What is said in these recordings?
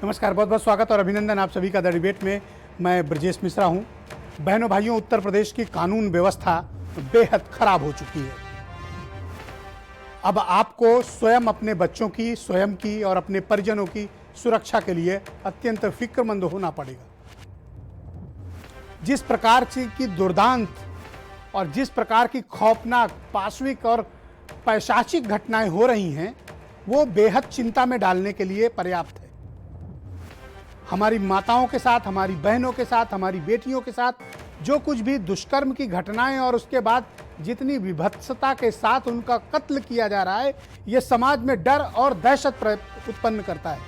नमस्कार, बहुत बहुत स्वागत और अभिनंदन आप सभी का द डिबेट में। मैं ब्रजेश मिश्रा हूं। बहनों भाइयों, उत्तर प्रदेश की कानून व्यवस्था बेहद खराब हो चुकी है। अब आपको स्वयं अपने बच्चों की, स्वयं की और अपने परिजनों की सुरक्षा के लिए अत्यंत फिक्रमंद होना पड़ेगा। जिस प्रकार की दुर्दांत और जिस प्रकार की खौफनाक, पाशविक और पैशाचिक घटनाएं हो रही हैं, वो बेहद चिंता में डालने के लिए पर्याप्त है। हमारी माताओं के साथ, हमारी बहनों के साथ, हमारी बेटियों के साथ जो कुछ भी दुष्कर्म की घटनाएं और उसके बाद जितनी विभत्सता के साथ उनका कत्ल किया जा रहा है, यह समाज में डर और दहशत उत्पन्न करता है।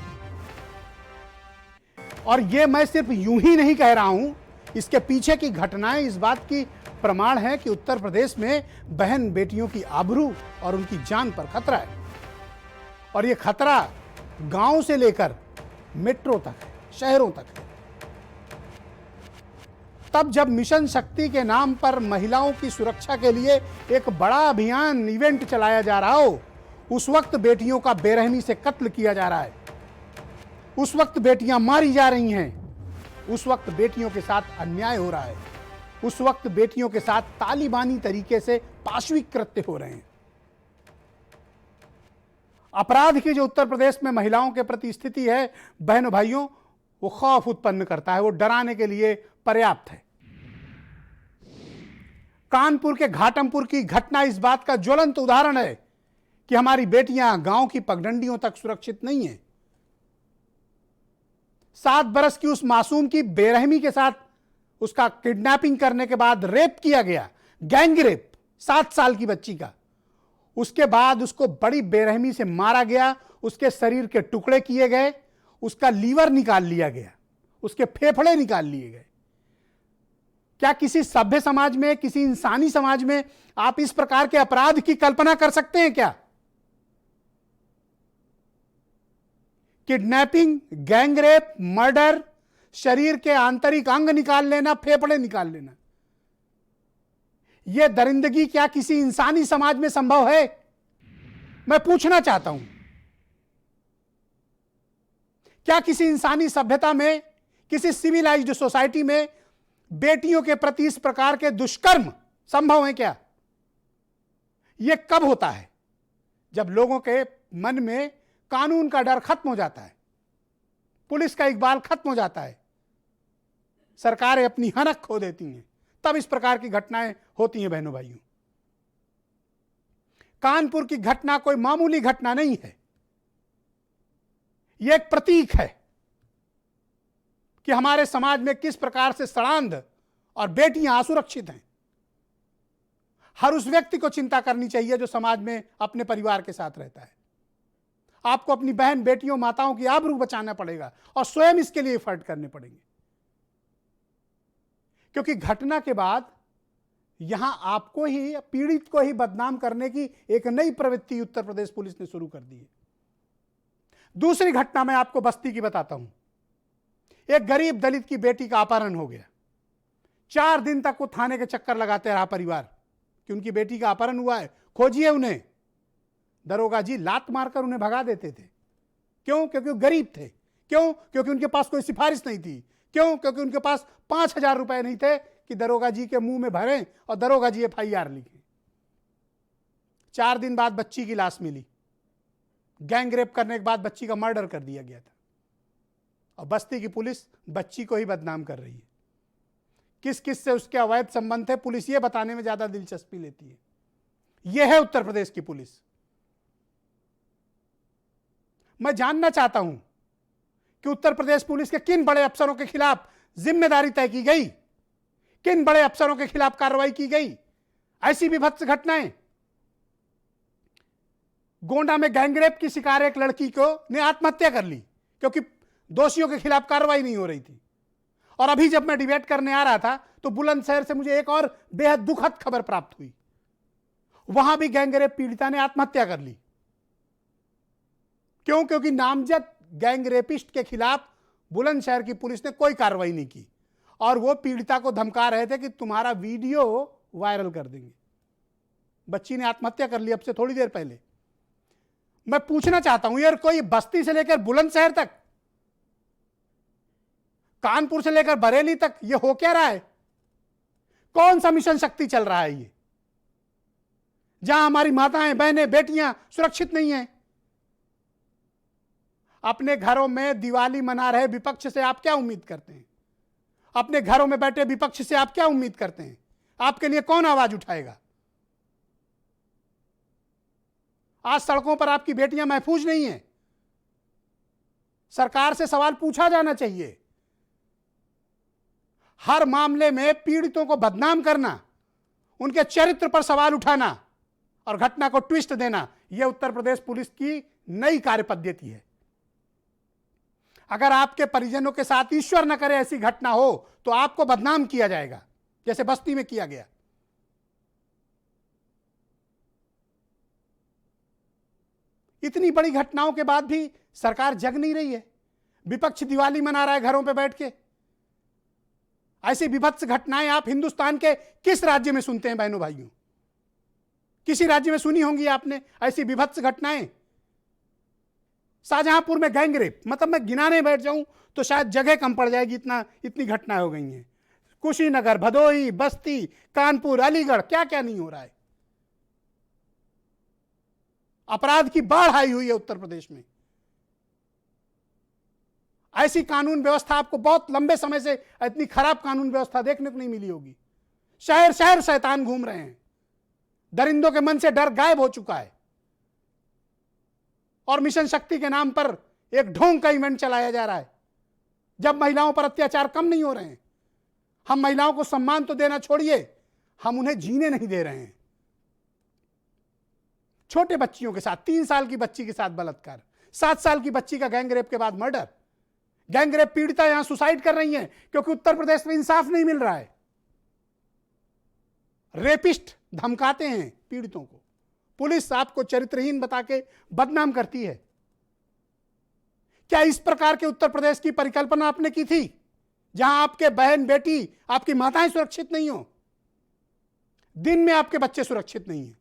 और यह मैं सिर्फ यूं ही नहीं कह रहा हूं, इसके पीछे की घटनाएं इस बात की प्रमाण है कि उत्तर प्रदेश में बहन बेटियों की आबरू और उनकी जान पर खतरा है। और यह खतरा गांव से लेकर मेट्रो तक है, शहरों तक है। तब जब मिशन शक्ति के नाम पर महिलाओं की सुरक्षा के लिए एक बड़ा अभियान, इवेंट चलाया जा रहा हो, उस वक्त बेटियों का बेरहमी से कत्ल किया जा रहा है, उस वक्त बेटियां मारी जा रही हैं, उस वक्त बेटियों के साथ अन्याय हो रहा है, उस वक्त बेटियों के साथ तालिबानी तरीके से पाशविक कृत्य हो रहे हैं। अपराध की जो उत्तर प्रदेश में महिलाओं के प्रति स्थिति है, बहनों भाइयों, वो खौफ उत्पन्न करता है, वो डराने के लिए पर्याप्त है। कानपुर के घाटमपुर की घटना इस बात का ज्वलंत उदाहरण है कि हमारी बेटियां गांव की पगडंडियों तक सुरक्षित नहीं हैं। 7 बरस की उस मासूम की बेरहमी के साथ उसका किडनैपिंग करने के बाद रेप किया गया, गैंग रेप 7 साल की बच्ची का। उसके बाद उसको बड़ी बेरहमी से मारा गया, उसके शरीर के टुकड़े किए गए, उसका लीवर निकाल लिया गया, उसके फेफड़े निकाल लिए गए। क्या किसी सभ्य समाज में, किसी इंसानी समाज में आप इस प्रकार के अपराध की कल्पना कर सकते हैं क्या? किडनैपिंग, गैंग रेप, मर्डर, शरीर के आंतरिक अंग निकाल लेना, फेफड़े निकाल लेना, यह दरिंदगी क्या किसी इंसानी समाज में संभव है? मैं पूछना चाहता हूं, क्या किसी इंसानी सभ्यता में, किसी सिविलाइज्ड सोसाइटी में बेटियों के प्रति इस प्रकार के दुष्कर्म संभव है क्या? यह कब होता है? जब लोगों के मन में कानून का डर खत्म हो जाता है, पुलिस का इकबाल खत्म हो जाता है, सरकारें अपनी हनक खो देती हैं, तब इस प्रकार की घटनाएं होती हैं। बहनों भाइयों, कानपुर की घटना कोई मामूली घटना नहीं है। यह एक प्रतीक है कि हमारे समाज में किस प्रकार से सड़ांध और बेटियां असुरक्षित हैं। हर उस व्यक्ति को चिंता करनी चाहिए जो समाज में अपने परिवार के साथ रहता है। आपको अपनी बहन, बेटियों, माताओं की आबरू बचाना पड़ेगा और स्वयं इसके लिए एफर्ट करने पड़ेंगे, क्योंकि घटना के बाद यहां आपको ही, पीड़ित को ही बदनाम करने की एक नई प्रवृत्ति उत्तर प्रदेश पुलिस ने शुरू कर दी है। दूसरी घटना मैं आपको बस्ती की बताता हूं। एक गरीब दलित की बेटी का अपहरण हो गया। 4 दिन तक वो थाने के चक्कर लगाते रहा परिवार कि उनकी बेटी का अपहरण हुआ है, खोजिए उन्हें। दरोगा जी लात मारकर उन्हें भगा देते थे। क्यों? क्योंकि वो गरीब थे। क्यों? क्योंकि उनके पास कोई सिफारिश नहीं थी। क्यों? क्योंकि उनके पास 5,000 रुपए नहीं थे कि दरोगा जी के मुंह में भरें और दरोगा जी FIR लिखें। 4 दिन बाद बच्ची की लाश मिली। गैंग रेप करने के बाद बच्ची का मर्डर कर दिया गया था और बस्ती की पुलिस बच्ची को ही बदनाम कर रही है। किस किस से उसके अवैध संबंध थे, पुलिस ये बताने में ज्यादा दिलचस्पी लेती है। यह है उत्तर प्रदेश की पुलिस। मैं जानना चाहता हूं कि उत्तर प्रदेश पुलिस के किन बड़े अफसरों के खिलाफ जिम्मेदारी तय की गई, किन बड़े अफसरों के खिलाफ कार्रवाई की गई। ऐसी विभत्स घटनाएं, गोंडा में गैंगरेप की शिकार एक लड़की को ने आत्महत्या कर ली क्योंकि दोषियों के खिलाफ कार्रवाई नहीं हो रही थी। और अभी जब मैं डिबेट करने आ रहा था तो बुलंदशहर से मुझे एक और बेहद दुखद खबर प्राप्त हुई। वहां भी गैंगरेप पीड़िता ने आत्महत्या कर ली। क्यों? क्योंकि नामजद गैंगरेपिस्ट के खिलाफ बुलंदशहर की पुलिस ने कोई कार्रवाई नहीं की और वो पीड़िता को धमका रहे थे कि तुम्हारा वीडियो वायरल कर देंगे। बच्ची ने आत्महत्या कर ली अब से थोड़ी देर पहले। मैं पूछना चाहता हूं यार, कोई बस्ती से लेकर बुलंदशहर तक कानपुर से लेकर बरेली तक ये हो क्या रहा है? कौन सा मिशन शक्ति चल रहा है ये, जहां हमारी माताएं, बहनें, बेटियां सुरक्षित नहीं हैं? अपने घरों में दिवाली मना रहे विपक्ष से आप क्या उम्मीद करते हैं? अपने घरों में बैठे विपक्ष से आप क्या उम्मीद करते हैं? आपके लिए कौन आवाज उठाएगा? आज सड़कों पर आपकी बेटियां महफूज नहीं हैं। सरकार से सवाल पूछा जाना चाहिए। हर मामले में पीड़ितों को बदनाम करना, उनके चरित्र पर सवाल उठाना और घटना को ट्विस्ट देना, यह उत्तर प्रदेश पुलिस की नई कार्यपद्धति है। अगर आपके परिजनों के साथ ईश्वर न करे ऐसी घटना हो तो आपको बदनाम किया जाएगा, जैसे बस्ती में किया गया। इतनी बड़ी घटनाओं के बाद भी सरकार जग नहीं रही है। विपक्ष दिवाली मना रहा है घरों पे बैठ के। ऐसी विभत्स घटनाएं आप हिंदुस्तान के किस राज्य में सुनते हैं बहनों भाइयों? किसी राज्य में सुनी होंगी आपने ऐसी विभत्स घटनाएं? शाहजहांपुर में गैंगरेप, मतलब मैं गिनाने बैठ जाऊं तो शायद जगह कम पड़ जाएगी, इतनी घटनाएं हो गई हैं। कुशीनगर, भदोही, बस्ती, कानपुर, अलीगढ़, क्या क्या नहीं हो रहा है। अपराध की बाढ़ आई हुई है उत्तर प्रदेश में। ऐसी कानून व्यवस्था आपको बहुत लंबे समय से, इतनी खराब कानून व्यवस्था देखने को नहीं मिली होगी। शहर शहर शैतान घूम रहे हैं। दरिंदों के मन से डर गायब हो चुका है और मिशन शक्ति के नाम पर एक ढोंग का इवेंट चलाया जा रहा है। जब महिलाओं पर अत्याचार कम नहीं हो रहे हैं, हम महिलाओं को सम्मान तो देना छोड़िए, हम उन्हें जीने नहीं दे रहे हैं। छोटे बच्चियों के साथ, 3 साल की बच्ची के साथ बलात्कार, 7 साल की बच्ची का गैंगरेप के बाद मर्डर। गैंगरेप पीड़िता यहां सुसाइड कर रही हैं क्योंकि उत्तर प्रदेश में इंसाफ नहीं मिल रहा है। रेपिस्ट धमकाते हैं पीड़ितों को। पुलिस आपको चरित्रहीन बता के बदनाम करती है। क्या इस प्रकार के उत्तर प्रदेश की परिकल्पना आपने की थी, जहां आपके बहन, बेटी, आपकी माताएं सुरक्षित नहीं हो? दिन में आपके बच्चे सुरक्षित नहीं हैं।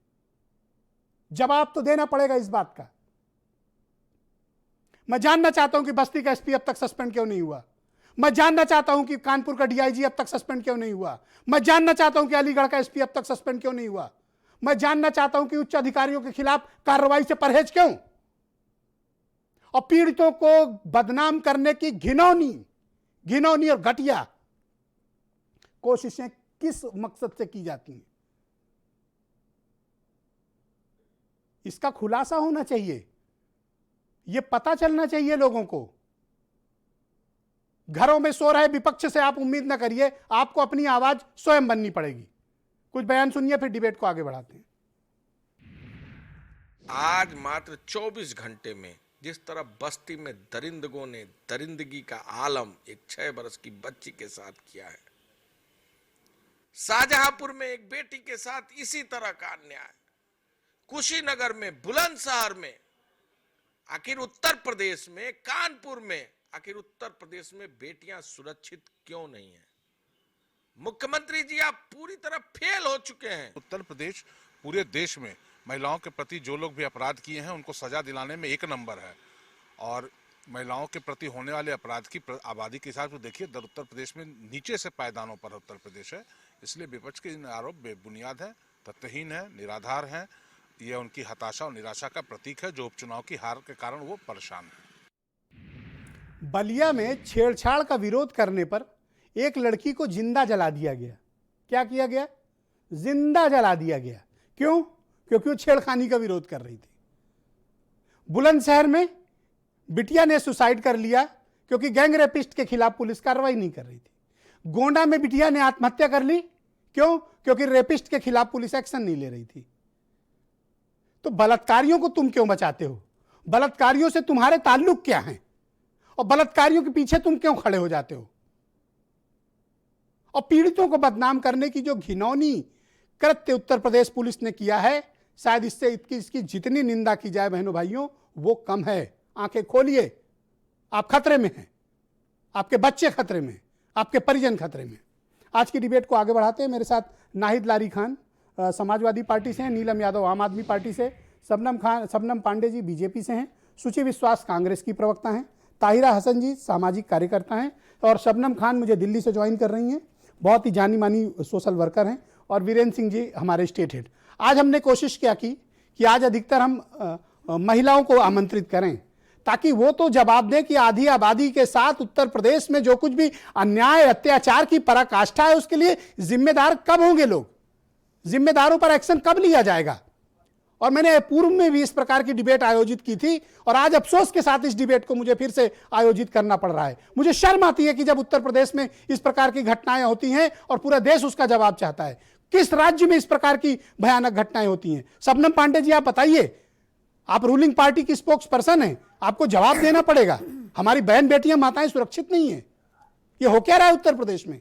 जवाब तो देना पड़ेगा इस बात का। मैं जानना चाहता हूं कि बस्ती का एसपी अब तक सस्पेंड क्यों नहीं हुआ। मैं जानना चाहता हूं कि कानपुर का डीआईजी अब तक सस्पेंड क्यों नहीं हुआ। मैं जानना चाहता हूं कि अलीगढ़ का एसपी अब तक सस्पेंड क्यों नहीं हुआ। मैं जानना चाहता हूं कि उच्च अधिकारियों के खिलाफ कार्रवाई से परहेज क्यों, और पीड़ितों को बदनाम करने की घिनौनी और घटिया कोशिशें किस मकसद से की जाती हैं। इसका खुलासा होना चाहिए, यह पता चलना चाहिए लोगों को। घरों में सो रहे विपक्ष से आप उम्मीद न करिए, आपको अपनी आवाज स्वयं बननी पड़ेगी। कुछ बयान सुनिए, फिर डिबेट को आगे बढ़ाते हैं। आज मात्र 24 घंटे में जिस तरह बस्ती में दरिंदगों ने दरिंदगी का आलम एक 6 वर्ष की बच्ची के साथ किया है, शाहजहांपुर में एक बेटी के साथ इसी तरह का अन्याय, कुशीनगर में, बुलंदशहर में, आखिर उत्तर प्रदेश में, कानपुर में, आखिर उत्तर प्रदेश में बेटियां सुरक्षित क्यों नहीं है? मुख्यमंत्री जी, आप पूरी तरह फेल हो चुके हैं। उत्तर प्रदेश पूरे देश में महिलाओं के प्रति जो लोग भी अपराध किए हैं उनको सजा दिलाने में 1 नंबर है, और महिलाओं के प्रति होने वाले अपराध की आबादी के हिसाब से देखिए उत्तर प्रदेश में नीचे से पायदानों पर उत्तर प्रदेश है। इसलिए विपक्ष के इन आरोप बेबुनियाद है, तथ्यहीन है, निराधार है। ये उनकी हताशा और निराशा का प्रतीक है, जो उपचुनाव की हार के कारण वो परेशान है। बलिया में छेड़छाड़ का विरोध करने पर एक लड़की को जिंदा जला दिया गया। क्या किया गया? जिंदा जला दिया गया। क्यों? क्योंकि वो छेड़खानी का विरोध कर रही थी। बुलंदशहर में बिटिया ने सुसाइड कर लिया क्योंकि गैंगरेपिस्ट के खिलाफ पुलिस कार्रवाई नहीं कर रही थी। गोंडा में बिटिया ने आत्महत्या कर ली। क्यों? क्योंकि रेपिस्ट के खिलाफ पुलिस एक्शन नहीं ले रही थी। तो बलात्कारियों को तुम क्यों बचाते हो? बलात्कारियों से तुम्हारे ताल्लुक क्या हैं? और बलात्कारियों के पीछे तुम क्यों खड़े हो जाते हो? और पीड़ितों को बदनाम करने की जो घिनौनी कृत्य उत्तर प्रदेश पुलिस ने किया है, शायद इसकी जितनी निंदा की जाए बहनों भाइयों वो कम है। आंखें खोलिए, आप खतरे में हैं, आपके बच्चे खतरे में, आपके परिजन खतरे में। आज की डिबेट को आगे बढ़ाते हैं। मेरे साथ नाहिद लारी खान समाजवादी पार्टी से हैं, नीलम यादव आम आदमी पार्टी से, शबनम पांडे जी बीजेपी से हैं, सुचि विश्वास कांग्रेस की प्रवक्ता हैं, ताहिरा हसन जी सामाजिक कार्यकर्ता हैं, और शबनम खान मुझे दिल्ली से ज्वाइन कर रही हैं, बहुत ही जानी मानी सोशल वर्कर हैं, और वीरेंद्र सिंह जी हमारे स्टेट हेड। आज हमने कोशिश क्या की कि आज अधिकतर हम महिलाओं को आमंत्रित करें ताकि वो तो जवाब दें कि आधी आबादी के साथ उत्तर प्रदेश में जो कुछ भी अन्याय अत्याचार की पराकाष्ठा है उसके लिए जिम्मेदार कब होंगे लोग, जिम्मेदारों पर एक्शन कब लिया जाएगा। और मैंने पूर्व में भी इस प्रकार की डिबेट आयोजित की थी और आज अफसोस के साथ इस डिबेट को मुझे फिर से आयोजित करना पड़ रहा है। मुझे शर्म आती है कि जब उत्तर प्रदेश में इस प्रकार की घटनाएं होती हैं और पूरा देश उसका जवाब चाहता है। किस राज्य में इस प्रकार की भयानक घटनाएं होती हैं? शबनम पांडे जी, आप बताइए, आप रूलिंग पार्टी की स्पोक्स पर्सन हैं, आपको जवाब देना पड़ेगा। हमारी बहन बेटियां माताएं सुरक्षित नहीं है, ये हो क्या रहा है उत्तर प्रदेश में?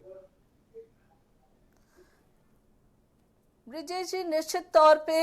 ब्रिजेश जी, निश्चित तौर पे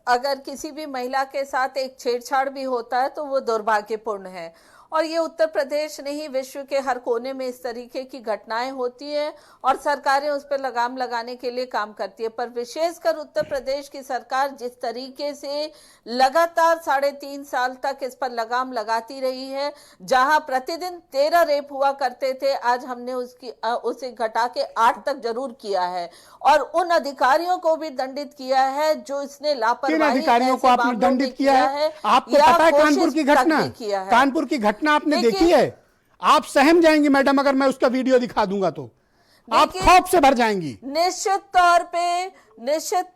अगर किसी भी महिला के साथ एक छेड़छाड़ भी होता है तो वो दुर्भाग्यपूर्ण है, और ये उत्तर प्रदेश नहीं विश्व के हर कोने में इस तरीके की घटनाएं होती हैं और सरकारें उस पर लगाम लगाने के लिए काम करती है। पर विशेषकर उत्तर प्रदेश की सरकार जिस तरीके से लगातार 3.5 साल तक इस पर लगाम लगाती रही है, जहां प्रतिदिन 13 रेप हुआ करते थे, आज हमने उसे घटा के 8 तक जरूर किया है, और उन अधिकारियों को भी दंडित किया है जो इसने लापरवाही, अधिकारियों को आपने दंडित किया है। आपको पता है कानपुर की घटना, कानपुर की घटना आपने देखी है? आप सहम जाएंगी मैडम, अगर मैं उसका वीडियो दिखा दूंगा तो आप खौफ से भर जाएंगी। निश्चित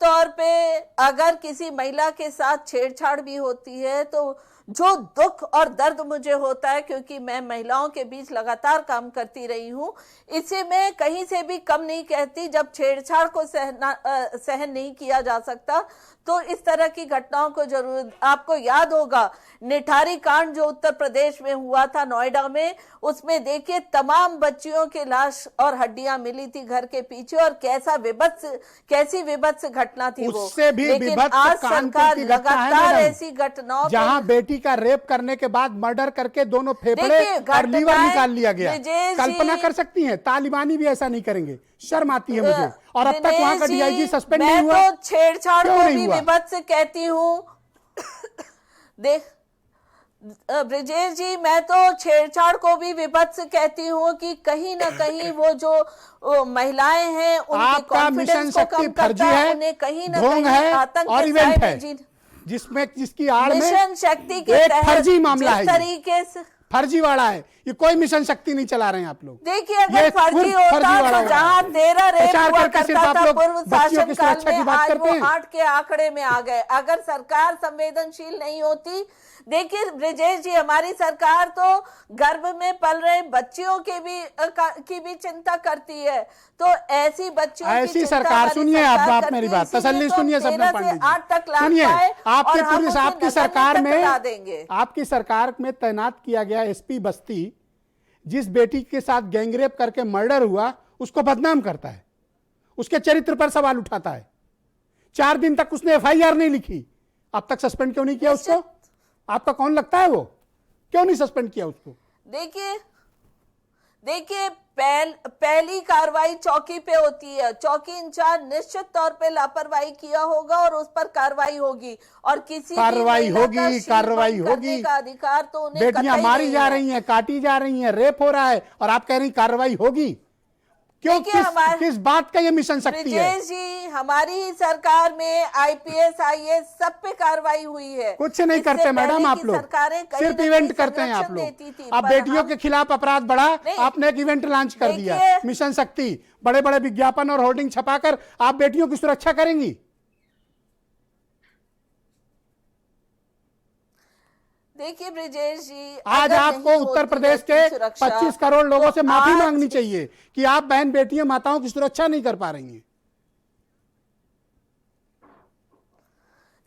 तौर पे अगर किसी महिला के साथ छेड़छाड़ भी होती है तो जो दुख और दर्द मुझे होता है, क्योंकि मैं महिलाओं के बीच लगातार काम करती रही हूं, इसे मैं कहीं से भी कम नहीं कहती। जब छेड़छाड़ को सहन नहीं किया जा सकता तो इस तरह की घटनाओं को जरूर, आपको याद होगा निठारी कांड जो उत्तर प्रदेश में हुआ था नोएडा में, उसमें देखिए तमाम बच्चियों के लाश और हड्डियां मिली थी घर के पीछे, और कैसी विभत्स घटना थी वो। उससे भी लेकिन आज सरकार लगातार ऐसी घटनाओं, जहां बेटी का रेप करने के बाद मर्डर करके दोनों फेफड़े और लीवर निकाल लिया गया। कल्पना कर सकती हैं, तालिबानी भी ऐसा नहीं करेंगे। शर्म आती है मुझे। और अब तक वहां का डीआईजी सस्पेंड नहीं हुआ। मैं तो छेड़छाड़ को भी विभत्स कहती हूँ। देख ब्रिजेश जी, मैं तो छेड़छाड़ को भी विभत्स कहती हूँ कि कहीं ना कहीं वो जो महिलाएं हैं उनके कॉन्फिडेंस को कम करता है, उन्हें कहीं ना कहीं आतंक और इवेंट है जिसकी आड़ में मिशन शक्ति के एक फर्जी मामला है, तरीके से फर्जीवाड़ा है। ये कोई मिशन शक्ति नहीं चला रहे हैं आप लोग। देखिए, अगर फर्जी होता तो जहां 13 रेप हुआ करता था पूर्व शासनकाल में, आज वो 8 के आंकड़े में आ गए। अगर सरकार संवेदनशील नहीं होती, देखिए ब्रिजेश जी, हमारी सरकार तो गर्भ में पल रहे बच्चियों की भी चिंता करती है। तो ऐसी बच्चियों ऐसी सरकार, सुनिए आप मेरी बात तसल्ली सुनिए। शबनम पांडे जी 8 तक ला सुनिए, आपकी सरकार में तैनात किया गया एसपी बस्ती जिस बेटी के साथ गैंगरेप करके मर्डर हुआ उसको बदनाम करता है, उसके चरित्र पर सवाल उठाता है। 4 दिन तक उसने एफआईआर नहीं लिखी, अब तक सस्पेंड क्यों नहीं किया उसको? आपका कौन लगता है वो? क्यों नहीं सस्पेंड किया उसको? देखिए पहली कार्रवाई चौकी पे होती है। चौकी इंचार्ज निश्चित तौर पे लापरवाही किया होगा और उस पर कार्रवाई होगी, और किसी कार्रवाई होगी का अधिकार तो उन्हें बेटियां मारी जा रही हैं, काटी जा रही हैं, रेप हो रहा है, और आप कह रही कार्रवाई होगी क्यों? किस बात का ये मिशन शक्ति है? जी, हमारी सरकार में आईपीएस आईएएस सब पे कार्रवाई हुई है। कुछ नहीं करते मैडम आप लोग, सिर्फ इवेंट करते हैं आप लोग। अब बेटियों के खिलाफ अपराध बढ़ा, आपने एक इवेंट लॉन्च कर दिया, मिशन शक्ति। बड़े बड़े विज्ञापन और होर्डिंग छपाकर आप बेटियों की सुरक्षा करेंगी? देखिए ब्रिजेश जी, आज आपको उत्तर प्रदेश के 25 करोड़ लोगों से माफी मांगनी चाहिए कि आप बहन बेटियां माताओं की सुरक्षा नहीं कर पा रही हैं।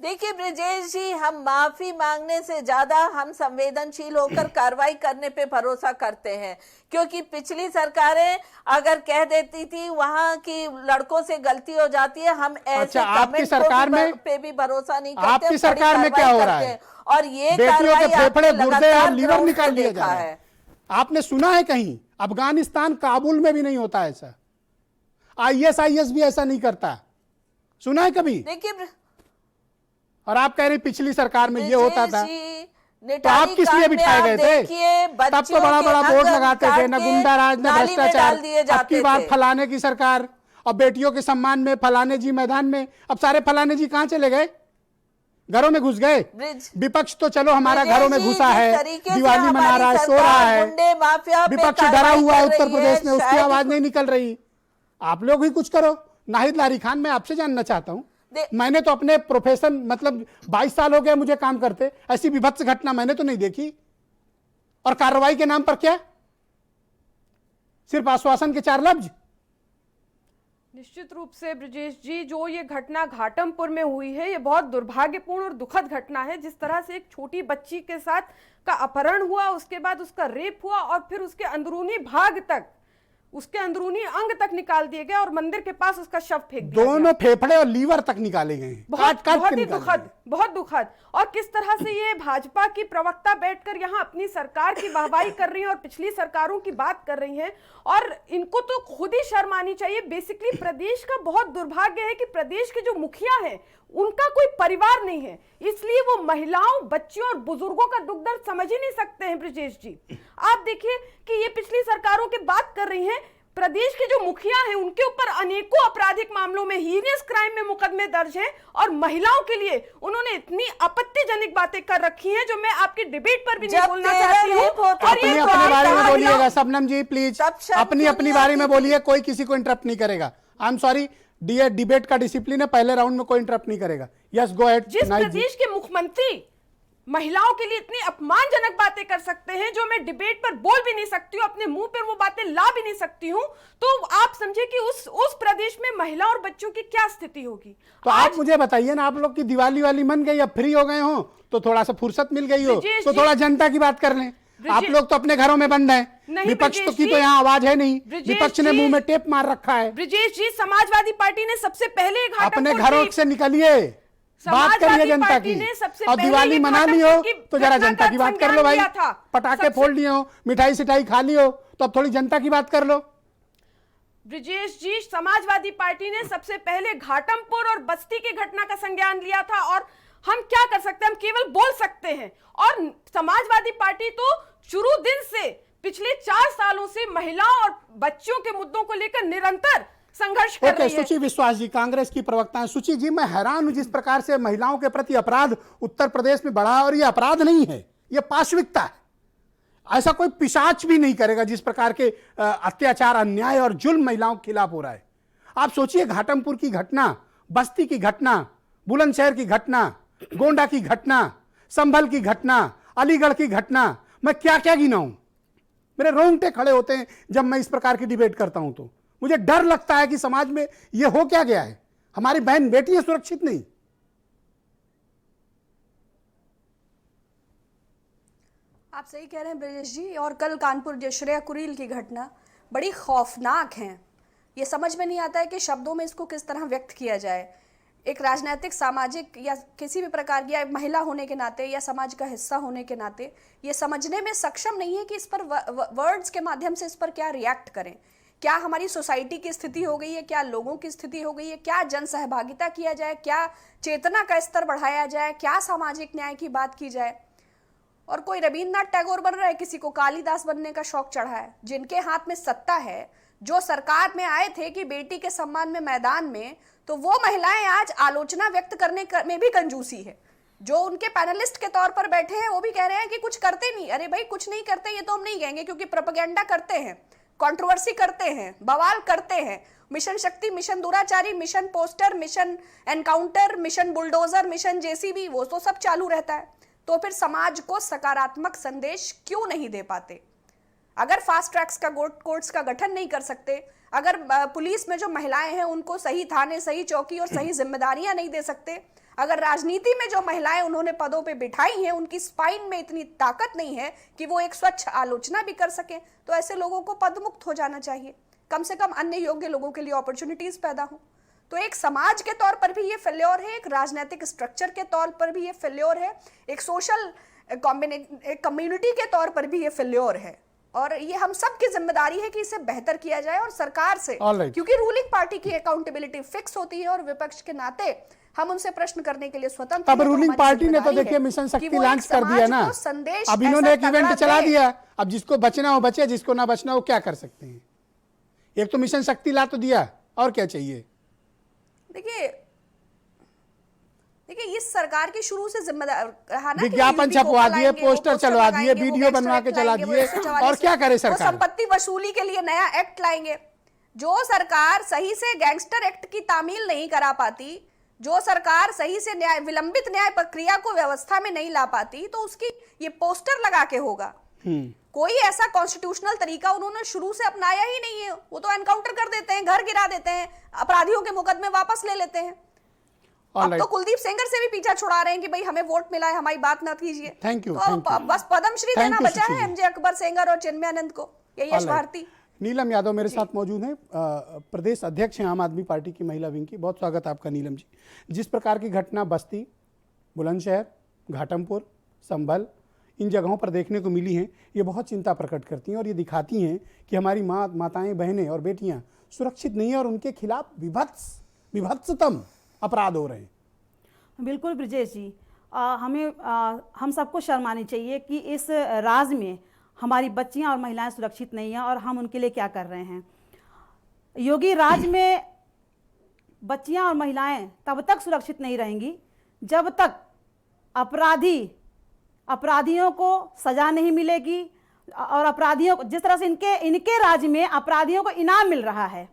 देखिए ब्रिजेश जी, हम माफी मांगने से ज्यादा हम संवेदनशील होकर कार्रवाई करने पे भरोसा करते हैं, क्योंकि पिछली सरकारें अगर कह देती थी वहां की लड़कों से गलती हो जाती है, हम ऐसे आपकी सरकार में पे भी भरोसा नहीं करते। आपकी सरकार में क्या हो रहा है? और ये बेटियों के फेफड़े, गुर्दे और लीवर निकाल लिया जा रहा है। आपने सुना है कहीं? अफगानिस्तान काबुल में भी नहीं होता ऐसा, आईएसआईएस भी ऐसा नहीं करता, सुना है कभी? देखिए, और आप कह रही पिछली सरकार में ये होता था। तो आप किस लिए बिठाए गए थे? तब तो बड़ा बड़ा बोर्ड लगाते थे, न गुंडा राज न भ्रष्टाचार, अब की बात फलाने की सरकार, और बेटियों के सम्मान में फलाने जी मैदान में। अब सारे फलाने जी कहां चले गए? घरों में घुस गए। विपक्ष तो चलो हमारा घरों में घुसा है, दिवाली मना रहा है, सो रहा है, विपक्ष डरा हुआ है उत्तर प्रदेश में, उसकी आवाज नहीं निकल रही। आप लोग ही कुछ करो। नाहिद लारी खान, मैं आपसे जानना चाहता हूं, मैंने तो अपने प्रोफेशन मतलब 22 साल हो गए मुझे काम करते, ऐसी विभत्स घटना मैंने तो नहीं देखी। और कार्रवाई के नाम पर क्या? सिर्फ आश्वासन के 4 लफ्ज। निश्चित रूप से ब्रजेश जी, जो ये घटना घाटमपुर में हुई है, ये बहुत दुर्भाग्यपूर्ण और दुखद घटना है। जिस तरह से एक छोटी बच्ची के साथ का अपहरण हुआ, उसके बाद उसका रेप हुआ और फिर उसके अंदरूनी भाग तक, उसके अंदरूनी अंग तक निकाल दिए गए और मंदिर के पास उसका शव फेंक दिया गया। दोनों फेफड़े और लीवर तक निकाले गए। बहुत ही दुखद, बहुत दुखद। और किस तरह से ये भाजपा की प्रवक्ता बैठकर यहाँ अपनी सरकार की वाहवाही कर रही है और पिछली सरकारों की बात कर रही हैं, और इनको तो खुद ही शर्म आनी चाहिए। बेसिकली प्रदेश का बहुत दुर्भाग्य है कि प्रदेश के जो मुखिया हैं उनका कोई परिवार नहीं है, इसलिए वो महिलाओं, बच्चियों और बुजुर्गों का दुख दर्द समझ ही नहीं सकते हैं। ब्रजेश जी, आप देखिए कि ये पिछली सरकारों की बात कर रही हैं, प्रदेश के जो मुखिया हैं उनके ऊपर अनेकों आपराधिक मामलों में, हीनियस क्राइम में मुकदमे दर्ज हैं, और महिलाओं के लिए उन्होंने इतनी आपत्तिजनक बातें कर रखी हैं जो मैं आपकी डिबेट पर भी नहीं बोलना चाहती हूँ। अपनी अपने बारे में बोलिएगा शबनम जी, प्लीज अपनी अपनी बारे में बोलिए, कोई किसी को इंटरप्ट नहीं करेगा। आई एम सॉरी, डिबेट का डिसिप्लिन है, पहले राउंड में कोई इंटरप्ट नहीं करेगा। Yes, go ahead. जिस प्रदेश के मुख्यमंत्री महिलाओं के लिए इतनी अपमानजनक बातें कर सकते हैं जो मैं डिबेट पर बोल भी नहीं सकती हूँ, अपने मुंह पर वो बातें ला भी नहीं सकती हूँ, तो आप समझे कि उस प्रदेश में महिला और बच्चों की क्या स्थिति होगी। तो आप मुझे बताइए ना, आप लोग की दिवाली वाली मन गई, अब फ्री हो गए हो तो थोड़ा सा फुर्सत मिल गई हो तो थोड़ा जनता की बात कर लें। आप लोग तो अपने घरों में बंद हैं, विपक्ष तो की तो यहाँ आवाज है नहीं, विपक्ष ने मुंह में टेप मार रखा है। ब्रजेश जी, समाजवादी पार्टी ने सबसे पहले अपने घरों से निकलिए, बात करिए जनता की। और दिवाली मना ली हो तो जरा जनता की बात कर लो भाई, पटाखे फोड़ लिए हो, मिठाई सिठाई खा ली हो, तो अब थोड़ी जनता की बात कर लो। ब्रजेश जी, समाजवादी पार्टी ने सबसे पहले घाटमपुर और बस्ती की घटना का संज्ञान लिया था, और हम क्या कर सकते हैं, हम केवल बोल सकते हैं। और समाजवादी पार्टी तो शुरू दिन से पिछले 4 सालों से महिलाओं और बच्चों के मुद्दों को लेकर निरंतर संघर्ष कर रही है। सुची विश्वास जी, कांग्रेस की प्रवक्ता हैं। सुची जी, मैं हैरान हूं जिस प्रकार से महिलाओं के प्रति अपराध उत्तर प्रदेश में बढ़ा, और ये अपराध नहीं है, ये पाशविकता है। ऐसा कोई पिशाच भी नहीं करेगा जिस प्रकार के अत्याचार, अन्याय और जुल्म महिलाओं के खिलाफ हो रहा है। आप सोचिए, घाटमपुर की घटना, बस्ती की घटना, बुलंदशहर की घटना, गोंडा की घटना, संभल की घटना, अलीगढ़ की घटना, मैं क्या क्या गिनाऊं। मेरे रोंगटे खड़े होते हैं जब मैं इस प्रकार की डिबेट करता हूं, तो मुझे डर लगता है कि समाज में यह हो क्या गया है, हमारी बहन बेटियां सुरक्षित नहीं। आप सही कह रहे हैं ब्रजेश जी, और कल कानपुर जो श्रेया कुरील की घटना बड़ी खौफनाक है। ये समझ में नहीं आता है कि शब्दों में इसको किस तरह व्यक्त किया जाए। एक राजनीतिक, सामाजिक या किसी भी प्रकार की, या महिला होने के नाते या समाज का हिस्सा होने के नाते ये समझने में सक्षम नहीं है कि इस पर वर्ड्स के माध्यम से इस पर क्या रिएक्ट करें। क्या हमारी सोसाइटी की स्थिति हो गई है, क्या लोगों की स्थिति हो गई है, क्या जन सहभागिता किया जाए, क्या चेतना का स्तर बढ़ाया जाए, क्या सामाजिक न्याय की बात की जाए। और कोई रविन्द्रनाथ टैगोर बन रहा है, किसी को कालिदास बनने का शौक चढ़ा है। जिनके हाथ में सत्ता है, जो सरकार में आए थे कि बेटी के सम्मान में मैदान में, तो वो महिलाएं आज आलोचना व्यक्त करने में भी कंजूसी है। जो उनके पैनलिस्ट के तौर पर बैठे हैं वो भी कह रहे हैं कि कुछ करते नहीं। अरे भाई, कुछ नहीं करते ये तो हम नहीं कहेंगे, क्योंकि प्रोपेगेंडा करते हैं, कंट्रोवर्सी करते हैं, बवाल करते हैं। मिशन शक्ति, मिशन दुराचारी, mission poster, mission encounter, mission bulldozer, mission JCB, वो तो सब चालू रहता है। तो फिर समाज को सकारात्मक संदेश क्यों नहीं दे पाते? अगर फास्ट ट्रैक्स का कोर्ट्स का गठन नहीं कर सकते, अगर पुलिस में जो महिलाएं हैं उनको सही थाने, सही चौकी और सही जिम्मेदारियां नहीं दे सकते, अगर राजनीति में जो महिलाएं उन्होंने पदों पे बिठाई हैं उनकी स्पाइन में इतनी ताकत नहीं है कि वो एक स्वच्छ आलोचना भी कर सकें, तो ऐसे लोगों को पदमुक्त हो जाना चाहिए। कम से कम अन्य योग्य लोगों के लिए अपॉर्चुनिटीज पैदा हो। तो एक समाज के तौर पर भी ये फेल्योर है, एक राजनीतिक स्ट्रक्चर के तौर पर भी ये फेल्योर है, एक सोशल कम्युनिटी के तौर पर भी ये फेल्योर है। और ये हम सब की जिम्मेदारी है कि इसे बेहतर किया जाए, और सरकार से, क्योंकि रूलिंग पार्टी की अकाउंटेबिलिटी फिक्स होती है और विपक्ष के नाते हम उनसे प्रश्न करने के लिए स्वतंत्र तब हैं, तो रूलिंग हमारी पार्टी ने तो जिम्मेदारी देखिए है मिशन कि शक्ति वो एक लॉन्च कर दिया समाज ना। को संदेश अब इन्होंने ऐसा एक इवेंट तगड़ा चला दे। दिया, अब जिसको बचना हो बचे, जिसको ना बचना हो क्या कर सकते हैं। एक तो मिशन शक्ति ला तो दिया, और क्या चाहिए। देखिए इस सरकार की शुरू से जिम्मेदार रहा ना कि विज्ञापन यूपी छपवा को दिए, लाएंगे, वो पोस्टर चलवा दिए, लगाएंगे, वो वीडियो गैंगस्टर बनवा के एक्ट चला लाएंगे, वो दिए, 144 और क्या करे वो सरकार। संपत्ति वसूली के लिए नया एक्ट लाएंगे। जो सरकार सही से गैंगस्टर एक्ट की तामील नहीं करा पाती, जो सरकार सही से विलंबित न्याय प्रक्रिया को व्यवस्था में नहीं ला पाती, तो उसकी ये पोस्टर लगा के होगा। कोई ऐसा कॉन्स्टिट्यूशनल तरीका उन्होंने शुरू से अपनाया ही नहीं है। वो तो एनकाउंटर कर देते हैं, घर गिरा देते हैं, अपराधियों के मुकदमे वापस ले लेते हैं। अब तो कुलदीप सेंगर से भी पीछा छुड़ा रहे हैं कि भाई हमें वोट मिला है, हमारी बात ना कीजिए। थैंक यू, तो थैंक यू। बस पद्मश्री Thank देना you, बचा है सुशील। एमजे अकबर सेंगर और चिन्मयानंद को, या यश भारती। नीलम यादव मेरे साथ मौजूद हैं, प्रदेश अध्यक्ष हैं आम आदमी पार्टी की महिला विंग की। बहुत स्वागत आपका नीलम जी। जिस प्रकार की घटना बस्ती, बुलंदशहर, घाटमपुर, संभल, इन जगहों पर देखने को मिली हैं, ये बहुत चिंता प्रकट करती हैं और ये दिखाती हैं कि हमारी माताएं, बहनें और बेटियां सुरक्षित नहीं हैं और उनके खिलाफ विभत्सतम अपराध हो रहे हैं। बिल्कुल ब्रिजेश जी, हम सबको शर्म आनी चाहिए कि इस राज में हमारी बच्चियां और महिलाएं सुरक्षित नहीं हैं और हम उनके लिए क्या कर रहे हैं। योगी राज में बच्चियां और महिलाएं तब तक सुरक्षित नहीं रहेंगी जब तक अपराधियों को सज़ा नहीं मिलेगी और अपराधियों को जिस तरह से इनके राज्य में अपराधियों को इनाम मिल रहा है।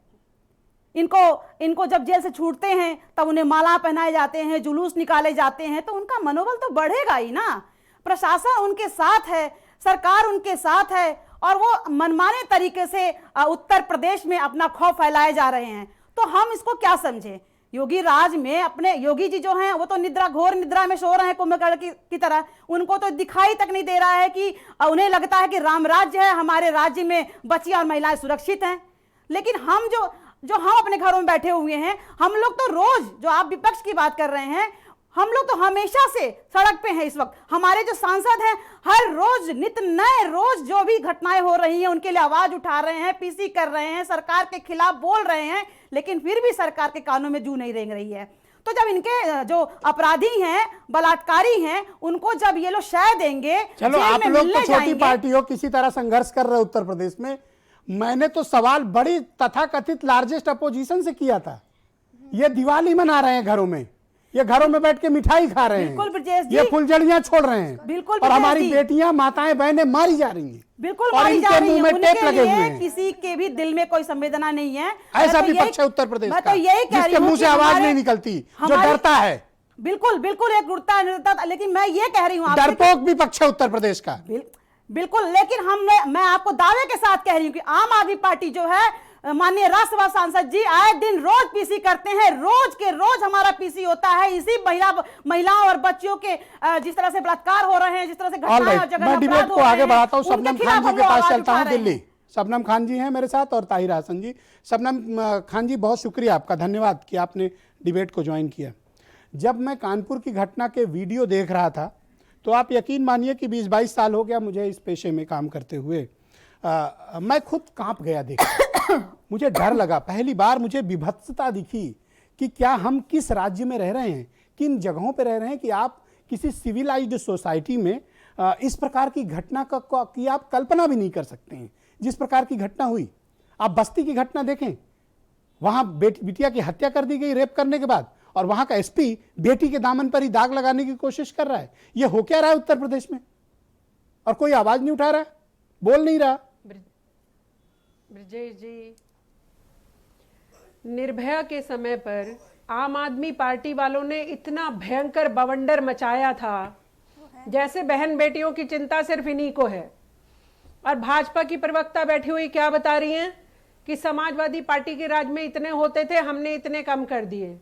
इनको जब जेल से छूटते हैं तब उन्हें माला पहनाए जाते हैं, जुलूस निकाले जाते हैं, तो उनका मनोबल तो बढ़ेगा ही ना। प्रशासन उनके साथ है, सरकार उनके साथ है और वो मनमाने तरीके से उत्तर प्रदेश में अपना खौफ फैलाए जा रहे हैं। तो हम इसको क्या समझें। योगी राज में अपने योगी जी जो हैं वो तो घोर निद्रा में सो रहे हैं कुंभकर्ण की तरह। उनको तो दिखाई तक नहीं दे रहा है कि उन्हें लगता है कि राम राज्य है, हमारे राज्य में बच्चियां और महिलाएं सुरक्षित हैं। लेकिन हम जो हम अपने घरों में बैठे हुए हैं, हम लोग तो रोज, जो आप विपक्ष की बात कर रहे हैं, हम लोग तो हमेशा से सड़क पे हैं। इस वक्त हमारे जो सांसद हैं हर रोज नित्य नए रोज जो भी घटनाएं हो रही हैं उनके लिए आवाज उठा रहे हैं, पीसी कर रहे हैं, सरकार के खिलाफ बोल रहे हैं, लेकिन फिर भी सरकार के कानों में जू नहीं रेंग रही है। तो जब इनके जो अपराधी हैं, बलात्कारी हैं, उनको जब ये लोग शय देंगे, चलो आप लोग तो छोटी पार्टी हो, किसी तरह संघर्ष कर रहे हो उत्तर प्रदेश में। मैंने तो सवाल बड़ी तथाकथित लार्जेस्ट अपोजिशन से किया था। ये दिवाली मना रहे हैं घरों में, ये घरों में बैठ के मिठाई खा रहे हैं, बिल्कुल ब्रजेश जी, ये फुलझड़ियां छोड़ रहे हैं, बिल्कुल, और हमारी बेटियां, माताएं, बहनें मारी जा रही हैं, बिल्कुल और मारी जा इनके रही मुंह है। में टेप उनके लगे लिए हुए हैं। किसी के भी दिल में कोई संवेदना नहीं है। ऐसा विपक्ष है उत्तर प्रदेश मैं का, तो यही कह रही जिसके हूं मुंह से कि आवाज हमारे- नहीं निकलती, जो डरता है। बिल्कुल एक उड़ता, लेकिन मैं ये कह रही हूँ डरपोक विपक्ष है उत्तर प्रदेश का। बिल्कुल, लेकिन मैं आपको दावे के साथ कह रही हूँ कि आम आदमी पार्टी जो है, माननीय राज्यसभा सांसद जी आए दिन रोज पीसी करते हैं, रोज के रोज हमारा पीसी होता है। इसी महिलाओं और बच्चियों के जिस तरह से बलात्कार हो रहे हैं, जिस तरह से घटनाएं और जगह मैं डिबेट को आगे बढ़ाता हूं। शबनम खान जी के पास चलता हूं, दिल्ली। शबनम खान जी हैं मेरे साथ और ताहिर हसन जी। शबनम खान जी, बहुत शुक्रिया आपका, धन्यवाद कि आपने डिबेट को ज्वाइन किया। जब मैं कानपुर की घटना के वीडियो देख रहा था तो आप यकीन मानिए कि 20-22 साल हो गया मुझे इस पेशे में काम करते हुए। मैं खुद कांप गया देख, मुझे डर लगा। पहली बार मुझे विभत्सता दिखी कि क्या हम किस राज्य में रह रहे हैं, किन जगहों पर रह रहे हैं कि आप किसी सिविलाइज्ड सोसाइटी में इस प्रकार की घटना की आप कल्पना भी नहीं कर सकते हैं। जिस प्रकार की घटना हुई, आप बस्ती की घटना देखें, वहां बिटिया की हत्या कर दी गई रेप करने के बाद, और वहां का एसपी बेटी के दामन पर ही दाग लगाने की कोशिश कर रहा है। यह हो क्या रहा है उत्तर प्रदेश में, और कोई आवाज नहीं उठा रहा, बोल नहीं रहा। ब्रजेश जी, निर्भया के समय पर आम आदमी पार्टी वालों ने इतना भयंकर बवंडर मचाया था, जैसे बहन बेटियों की चिंता सिर्फ इन्हीं को है। और भाजपा की प्रवक्ता बैठी हुई क्या बता रही हैं कि समाजवादी पार्टी के राज में इतने होते थे, हमने इतने कम कर दिए।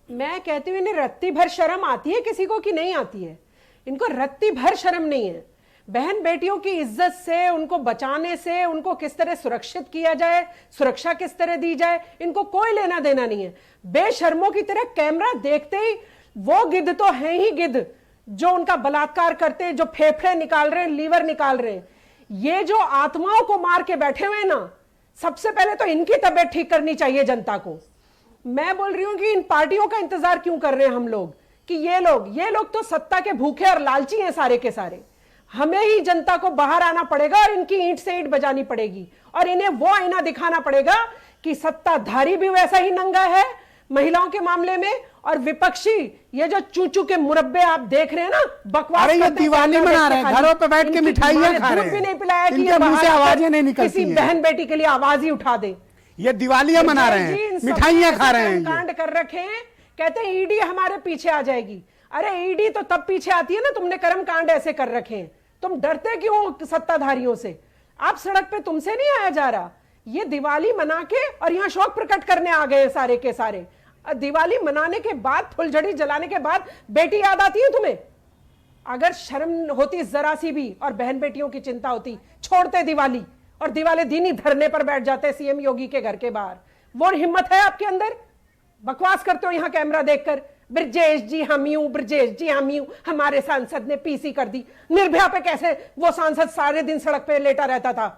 मैं कहती हूँ इन्हें रत्ती भर शर्म आती है किसी को कि नहीं आती है? इनको रत्ती भर शर्म नहीं है। बहन बेटियों की इज्जत से, उनको बचाने से, उनको किस तरह सुरक्षित किया जाए, सुरक्षा किस तरह दी जाए, इनको कोई लेना देना नहीं है। बेशर्मों की तरह कैमरा देखते ही वो गिद्ध तो है ही गिद्ध जो उनका बलात्कार करते हैं, जो फेफड़े निकाल रहे हैं, लीवर निकाल रहे हैं। ये जो आत्माओं को मार के बैठे हुए ना, सबसे पहले तो इनकी तबीयत ठीक करनी चाहिए जनता को। मैं बोल रही हूं कि इन पार्टियों का इंतजार क्यों कर रहे हैं हम लोग, कि ये लोग तो सत्ता के भूखे और लालची हैं सारे के सारे। हमें ही जनता को बाहर आना पड़ेगा और इनकी ईंट से ईंट बजानी पड़ेगी और इन्हें वो आईना दिखाना पड़ेगा कि सत्ताधारी भी वैसा ही नंगा है महिलाओं के मामले में, और विपक्षी ये जो चूचू के मुरब्बे आप देख रहे हैं ना, बकवास अरे ये दिवाली मना रहे हैं, घरों पे बैठ के मिठाइयां खा रहे हैं, भी नहीं पिलाया कि इनके मुंह से आवाजें नहीं निकलती किसी हैं। बहन बेटी के लिए आवाज ही उठा दे। ये दिवालियां मना रहे हैं, मिठाइयां खा रहे हैं, कांड कर रखे हैं, कहते हैं ईडी हमारे पीछे आ जाएगी। अरे ईडी तो तब पीछे आती है ना तुमने कर्म कांड ऐसे कर रखे हैं। तुम डरते क्यों सत्ताधारियों से? आप सड़क पे तुमसे नहीं आया जा रहा, ये दिवाली मना के और यहाँ शोक प्रकट करने आ गए सारे के सारे। दिवाली मनाने के बाद, फुलझड़ी जलाने के बाद बेटी याद आती है तुम्हें? अगर शर्म होती जरा सी भी और बहन बेटियों की चिंता होती, छोड़ते दिवाली और दिवाली दिन ही धरने पर बैठ जाते सीएम योगी के घर के बाहर। वो हिम्मत है आपके अंदर? बकवास करते हो यहाँ कैमरा देखकर, ब्रजेश जी हम यूं, ब्रजेश जी हम यूं, हमारे सांसद ने पीसी कर दी। निर्भया पे कैसे वो सांसद सारे दिन सड़क पे लेटा रहता था,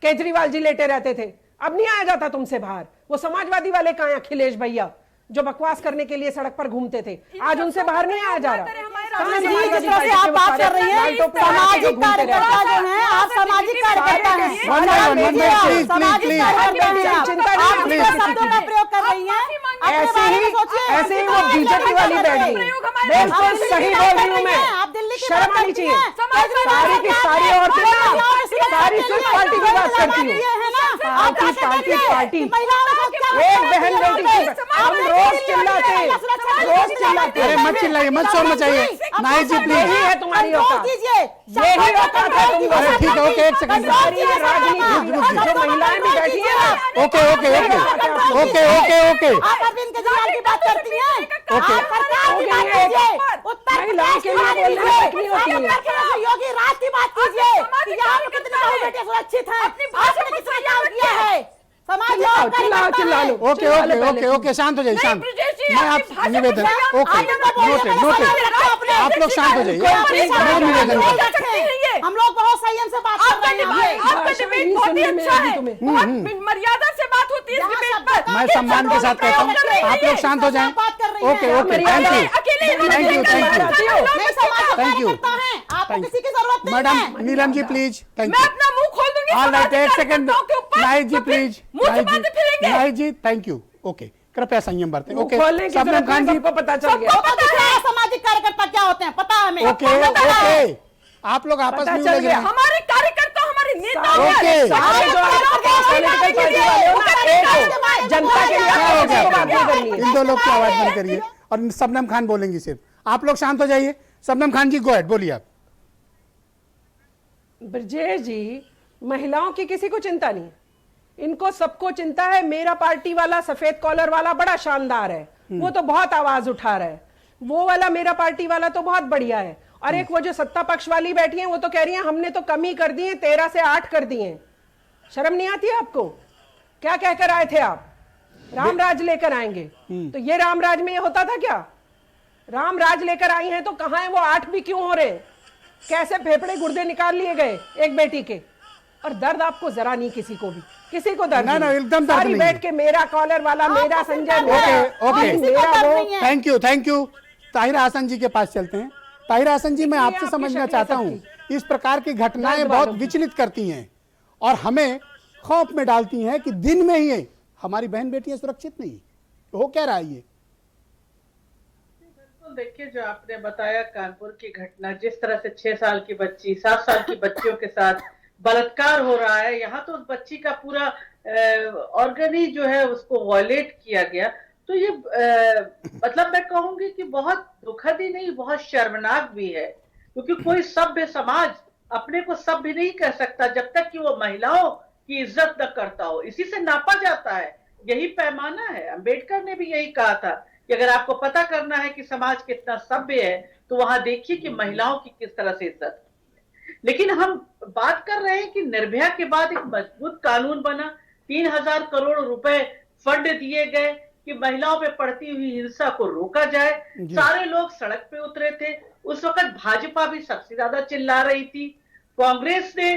केजरीवाल जी लेटे रहते थे, अब नहीं आया जाता तुमसे बाहर। वो समाजवादी वाले कहां हैं, अखिलेश भैया जो बकवास करने के लिए सड़क पर घूमते थे, आज उनसे बाहर नहीं आया जा रहा। जिस तरह से आप बात कर रही हैं, सामाजिक कार्यकर्ता जो हैं, आप सामाजिक कार्यकर्ता हैं, सामाजिक कार्यकर्ता हैं, आप किस शब्दों का प्रयोग कर रही हैं? ऐसे ही वो बीजेपी वाली बैठी बिल्कुल सही बोल रही हूँ मैं। आप दिल्ली की शर्म आनी चाहिए। सारी की सारी औरतें सारी सिर्फ पार्टी की बात करती हूँ, पार्टी एक बहन बेटी की हम रोज चिल्लाते, अरे मत चिल्लाइए, मत शोर मचाइए। नाइस जी प्लीज, यही है तुम्हारी औकात, यही औकात है तुम। अरे ठीक है, ओके, एक सेकंड, जो महिलाएं भी बैठी है ना, okay okay okay okay okay okay आप अरविंद केजरीवाल की बात करती हैं, ओके। आप सरकार की बात कीजिए, उत्तर महिलाओं के लिए बोलने में तकलीफ होती है। उत्तर प्रदेश में योगी राज की बात कीजिए कि यहाँ पे कितने बहू बेटे सुरक्षित हैं, आपने कितना काम किया है समाज में। चिल्ला लो। ओके ओके ओके ओके शांत हो जाइए, शांत। मैं आप निवेदन, ओके नोटेड नोटेड, आप लोग शांत हो जाइए, मैं निवेदन करता हूं। हम लोग बहुत संयम से बात कर रहे हैं। आपका डिबेट बहुत ही अच्छा है, बहुत मर्यादा से बात होती है इस डिबेट पर। मैं सम्मान के साथ कहता हूँ, आप लोग शांत हो जाएं। Okay okay, thank you thank you thank you आपको किसी की जरूरत नहीं मैडम है। नीलम जी प्लीज, थैंक मैं यू। अपना मुंह खोल दूंगी ऑल राइट, एक समाज सेकंड, कार्यकर्ताओं के ऊपर, नाइस जी तो फिर प्लीज, मुंह से बातें फिरेंगे। नाइस जी थैंक यू। ओके, कृपया संयम बरतें। ओके, खोलने की सबनम जरूरत खान नहीं, जी, सबको पता चल गया। सबको दिख रहा है सामाजिक कार्यकर्ता क्या होते हैं, पता है हमें। ओके ओके, आप लोग आपस पता में चल उलझ रहे गया। हैं। हमारे कार्यकर्ता हमारे नेता ओके। हैं। सारे जो पॉलिटिकल पार्टी वाले हो ना, एक हो, जनता के लिए क्या हो आपको बात नहीं गया? करनी है। इन दो लोग की आवाज बंद करिए और सबनम खान बोलेंगी सिर्फ। आप लोग शांत हो जाइए। सबनम खान जी गो अहेड, बोलिए आप। ब्रजेश जी, महिलाओं की किसी को चिंता नहीं, इनको सबको चिंता है। मेरा पार्टी वाला सफेद कॉलर वाला बड़ा शानदार है, वो तो बहुत आवाज उठा रहा है। वो वाला मेरा पार्टी वाला तो बहुत बढ़िया है। और एक वो जो सत्ता पक्ष वाली बैठी है, वो तो कह रही है हमने तो कम ही कर दी है, 13 से 8 कर दिए हैं। शर्म नहीं आती है आपको? क्या कहकर आए थे आप? राम राज लेकर आएंगे, तो ये राम राज में ये होता था क्या? राम राज लेकर आई हैं तो कहां है वो 8 भी क्यों हो रहे? कैसे फेफड़े गुर्दे निकाल लिए गए एक बेटी के। और दर्द आपको जरा नहीं, किसी को भी, किसी को दर्द ना, नहीं। एकदम दर्द सारी नहीं। बैठ के मेरा कॉलर वाला, मेरा संजय, ओके ओके, मेरा वो। Thank you. ताहिरा हसन जी के पास चलते हैं। ताहिरा हसन जी, मैं ये आपसे आपकी समझना शक्ल चाहता है हूँ, इस प्रकार की घटनाएं दर्द बहुत वालों की। विचलित करती हैं और हमें खौफ में डालती हैं कि दिन में ही हमारी बहन बेटियां सुरक्षित नहीं। हो क्या रहा है ये? बिल्कुल, देखिए जो आपने बताया कानपुर की घटना, जिस तरह से 6 साल की बच्ची, 7 साल की बच्चियों के साथ बलात्कार हो रहा है, यहाँ तो उस बच्ची का पूरा ऑर्गन ही जो है उसको वॉयलेट किया गया। तो ये मतलब मैं कहूंगी कि बहुत दुखद ही नहीं, बहुत शर्मनाक भी है, क्योंकि कोई सभ्य समाज अपने को सभ्य नहीं कह सकता जब तक कि वो महिलाओं की इज्जत न करता हो। इसी से नापा जाता है, यही पैमाना है। अंबेडकर ने भी यही कहा था कि अगर आपको पता करना है कि समाज कितना सभ्य है तो वहां देखिए कि महिलाओं की किस तरह से इज्जत। लेकिन हम बात कर रहे हैं कि निर्भया के बाद एक मजबूत कानून बना, 3000 करोड़ रुपए फंड दिए गए कि महिलाओं पे पड़ती हुई हिंसा को रोका जाए। सारे लोग सड़क पे उतरे थे। उस वक्त भाजपा भी सबसे ज्यादा चिल्ला रही थी। कांग्रेस ने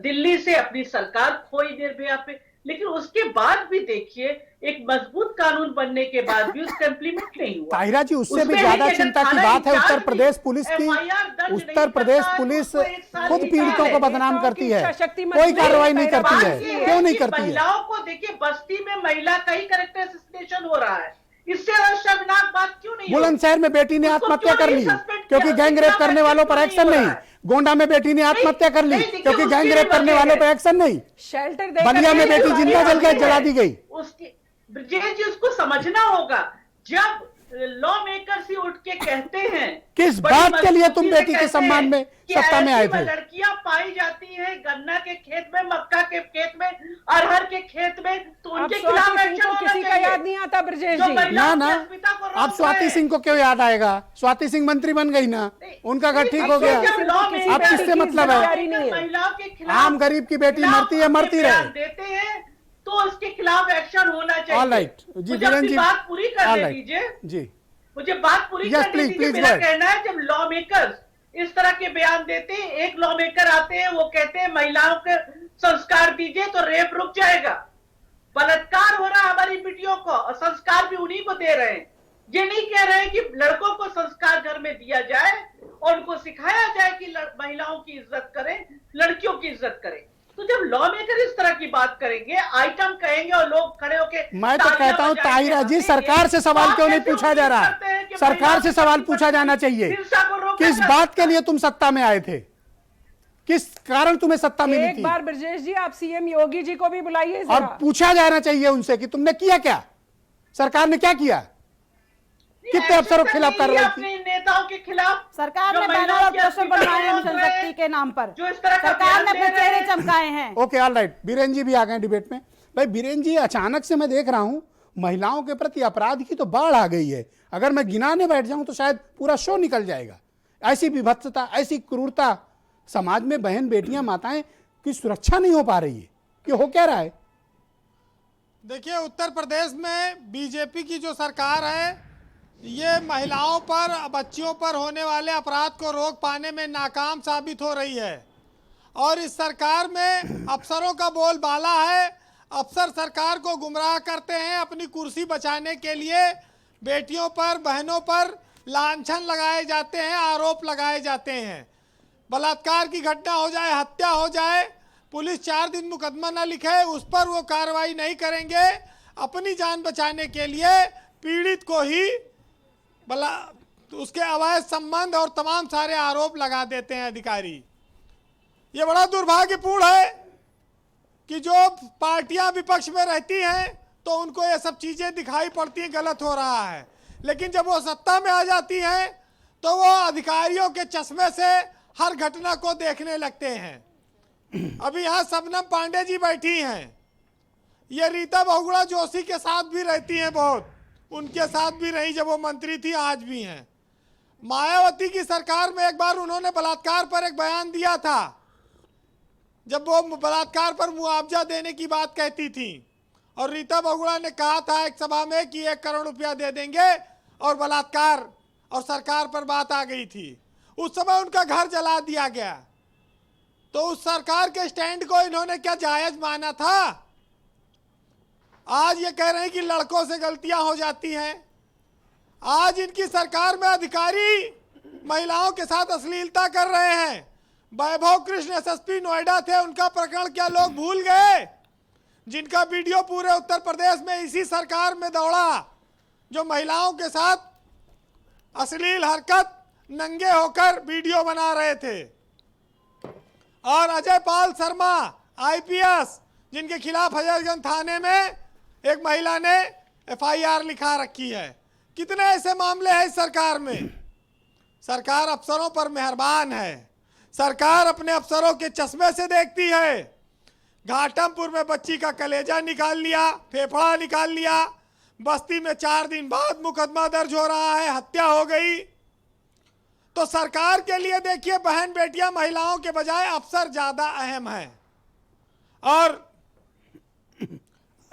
दिल्ली से अपनी सरकार खोई निर्भया पे। लेकिन उसके बाद भी देखिए एक मजबूत कानून बनने के बाद भी उसका इम्प्लीमेंट नहीं हुआ। ताहिरा जी, उससे भी उसमें ज्यादा है कि चिंता की थाना बात है इंचार्ज उत्तर भी प्रदेश पुलिस की। FIR दर्ज नहीं उत्तर प्रदेश करता है, पुलिस तो उसको 1 साल खुद की पीड़ितों जेल को है। बदनाम करती है, शक्ति कोई मत कार्रवाई नहीं नहीं, करती बात है। ये क्यों नहीं कि करती है? महिलाओं को देखिए बस्ती में महिला का ही कैरेक्टर असैसिनेशन हो रहा है, इससे ज्यादा शर्मनाक बात क्यों नहीं? बुलंदशहर में बेटी ने उसको आत्महत्या क्यों कर नहीं ली सस्पेंड क्योंकि किया? गैंग रेप उसके करने खिलाफ वालों पर एक्शन एक्शन क्यों नहीं। हो रहा है? गोंडा में बेटी ने आत्महत्या कर ली देखिए, क्योंकि गैंग उसकी रेप करने वजह वालों है। पर एक्शन नहीं। शेल्टर बलिया में बेटी जिंदा जल गई, जला दी गई। उसकी ब्रजेश जी उसको समझना होगा, जब लॉ मेकर्स ही उठ के कहते हैं, किस बड़ी बात के लिए तुम मजबूती से बेटी के कहते सम्मान हैं में कि सत्ता में आए ऐसी थे? लड़कियां पाई जाती हैं गन्ना के खेत में, मक्का के खेत में, अरहर के खेत में, तो अब उनके स्वाति खिलाफ सिंह एक्शन को होना किसी का चाहिए। याद नहीं आता ब्रजेश जो जी। महिला- ना ना, के अस्मिता को रोक अब स्वाति रहे सिंह को क्यों याद आएगा? स्वाति सिंह मंत्री बन गई ना, उनका घर ठीक हो गया। जब लॉ अब मेकर किससे मतलब है? महिलाओं के खिलाफ आम गरीब की बेटी मरती है, मरती रहे। बयान देते हैं तो उसके खिलाफ एक्शन होना चाहिए। ऑल राइट जी, मुझे वीरेन अपनी जी, बात पूरी ऑल करने राइट दीजिए, जी, मुझे बात पूरी Yes, करने please, दीजिए। please, मेरा go ahead. कहना है जब लॉ मेकर्स इस तरह के बयान देते हैं, एक लॉ मेकर आते हैं वो कहते हैं महिलाओं के संस्कार दीजिए तो रेप रुक जाएगा। बलात्कार हो रहा है हमारी बेटियों को और संस्कार भी उन्हीं को दे रहे हैं। ये नहीं कह रहे हैं कि लड़कों को संस्कार घर में दिया जाए और उनको सिखाया जाए कि महिलाओं की इज्जत करें, लड़कियों की इज्जत करें। तो जब लॉ मेकर इस तरह की बात करेंगे, आइटम कहेंगे और लोग खड़े होके मैं तो कहता हूं ताहिरा जी, सरकार से सवाल क्यों नहीं पूछा जा रहा है? सरकार से सवाल पूछा जाना चाहिए। किस बात के लिए तुम सत्ता में आए थे? किस कारण तुम्हें सत्ता मिली एक थी? बार ब्रजेश जी आप सीएम योगी जी को भी बुलाइए और जरा। पूछा जाना चाहिए उनसे कि तुमने किया क्या, सरकार ने क्या किया, कितने अफसरों के खिलाफ कार्रवाई की? अपने नेताओं के खिलाफ सरकार जो ने बैनर महिलाओं और की पोस्टर अस्मिता बनवाए हैं को मिशन रोक रहे हैं, शक्ति के नाम पर। जो इस तरह का सरकार ने बयान अपने दे रहे चेहरे हैं। चमकाए हैं। ओके, ऑल राइट, बीरेन जी भी आ गए डिबेट में। भाई बीरेन जी, अचानक से मैं देख रहा हूं महिलाओं के प्रति अपराध की तो बाढ़ आ गई है। अगर मैं गिनाने बैठ जाऊं तो शायद पूरा शो निकल जाएगा। ऐसी विभत्सता, ऐसी क्रूरता, समाज में बहन बेटियां माताएं की सुरक्षा नहीं हो पा रही है। ये हो क्या रहा है? देखिए, उत्तर प्रदेश में बीजेपी की जो सरकार है ये महिलाओं पर, बच्चियों पर होने वाले अपराध को रोक पाने में नाकाम साबित हो रही है। और इस सरकार में अफसरों का बोलबाला है। अफसर सरकार को गुमराह करते हैं अपनी कुर्सी बचाने के लिए। बेटियों पर, बहनों पर लांछन लगाए जाते हैं, आरोप लगाए जाते हैं। बलात्कार की घटना हो जाए, हत्या हो जाए, पुलिस 4 दिन मुकदमा न लिखे, उस पर वो कार्रवाई नहीं करेंगे। अपनी जान बचाने के लिए पीड़ित को ही उसके अवैध संबंध और तमाम सारे आरोप लगा देते हैं अधिकारी। ये बड़ा दुर्भाग्यपूर्ण है कि जो पार्टियां विपक्ष में रहती हैं तो उनको ये सब चीज़ें दिखाई पड़ती हैं गलत हो रहा है, लेकिन जब वो सत्ता में आ जाती हैं तो वो अधिकारियों के चश्मे से हर घटना को देखने लगते हैं। अभी यहाँ शबनम पांडे जी बैठी हैं, ये रीता बहुगुणा जोशी के साथ भी रहती हैं, बहुत उनके साथ भी रही जब वो मंत्री थी, आज भी हैं। मायावती की सरकार में एक बार उन्होंने बलात्कार पर एक बयान दिया था, जब वो बलात्कार पर मुआवजा देने की बात कहती थी, और रीता बहुगुणा ने कहा था एक सभा में कि 1 करोड़ रुपया दे देंगे, और बलात्कार और सरकार पर बात आ गई थी। उस समय उनका घर जला दिया गया। तो उस सरकार के स्टैंड को इन्होंने क्या जायज माना था? आज ये कह रहे हैं कि लड़कों से गलतियां हो जाती हैं। आज इनकी सरकार में अधिकारी महिलाओं के साथ अश्लीलता कर रहे हैं। वैभव कृष्ण एसएसपी नोएडा थे, उनका प्रकरण क्या लोग भूल गए? जिनका वीडियो पूरे उत्तर प्रदेश में इसी सरकार में दौड़ा, जो महिलाओं के साथ अश्लील हरकत, नंगे होकर वीडियो बना रहे थे। और अजय पाल शर्मा आईपीएस, जिनके खिलाफ हजरतगंज थाने में एक महिला ने एफआईआर लिखा रखी है। कितने ऐसे मामले हैं इस सरकार में? सरकार अफसरों पर मेहरबान है। सरकार अपने अफसरों के चश्मे से देखती है। घाटमपुर में बच्ची का कलेजा निकाल लिया, फेफड़ा निकाल लिया। बस्ती में 4 दिन बाद मुकदमा दर्ज हो रहा है, हत्या हो गई। तो सरकार के लिए देखिए, बहन बेटियां महिलाओं के बजाय अफसर ज्यादा अहम हैं। और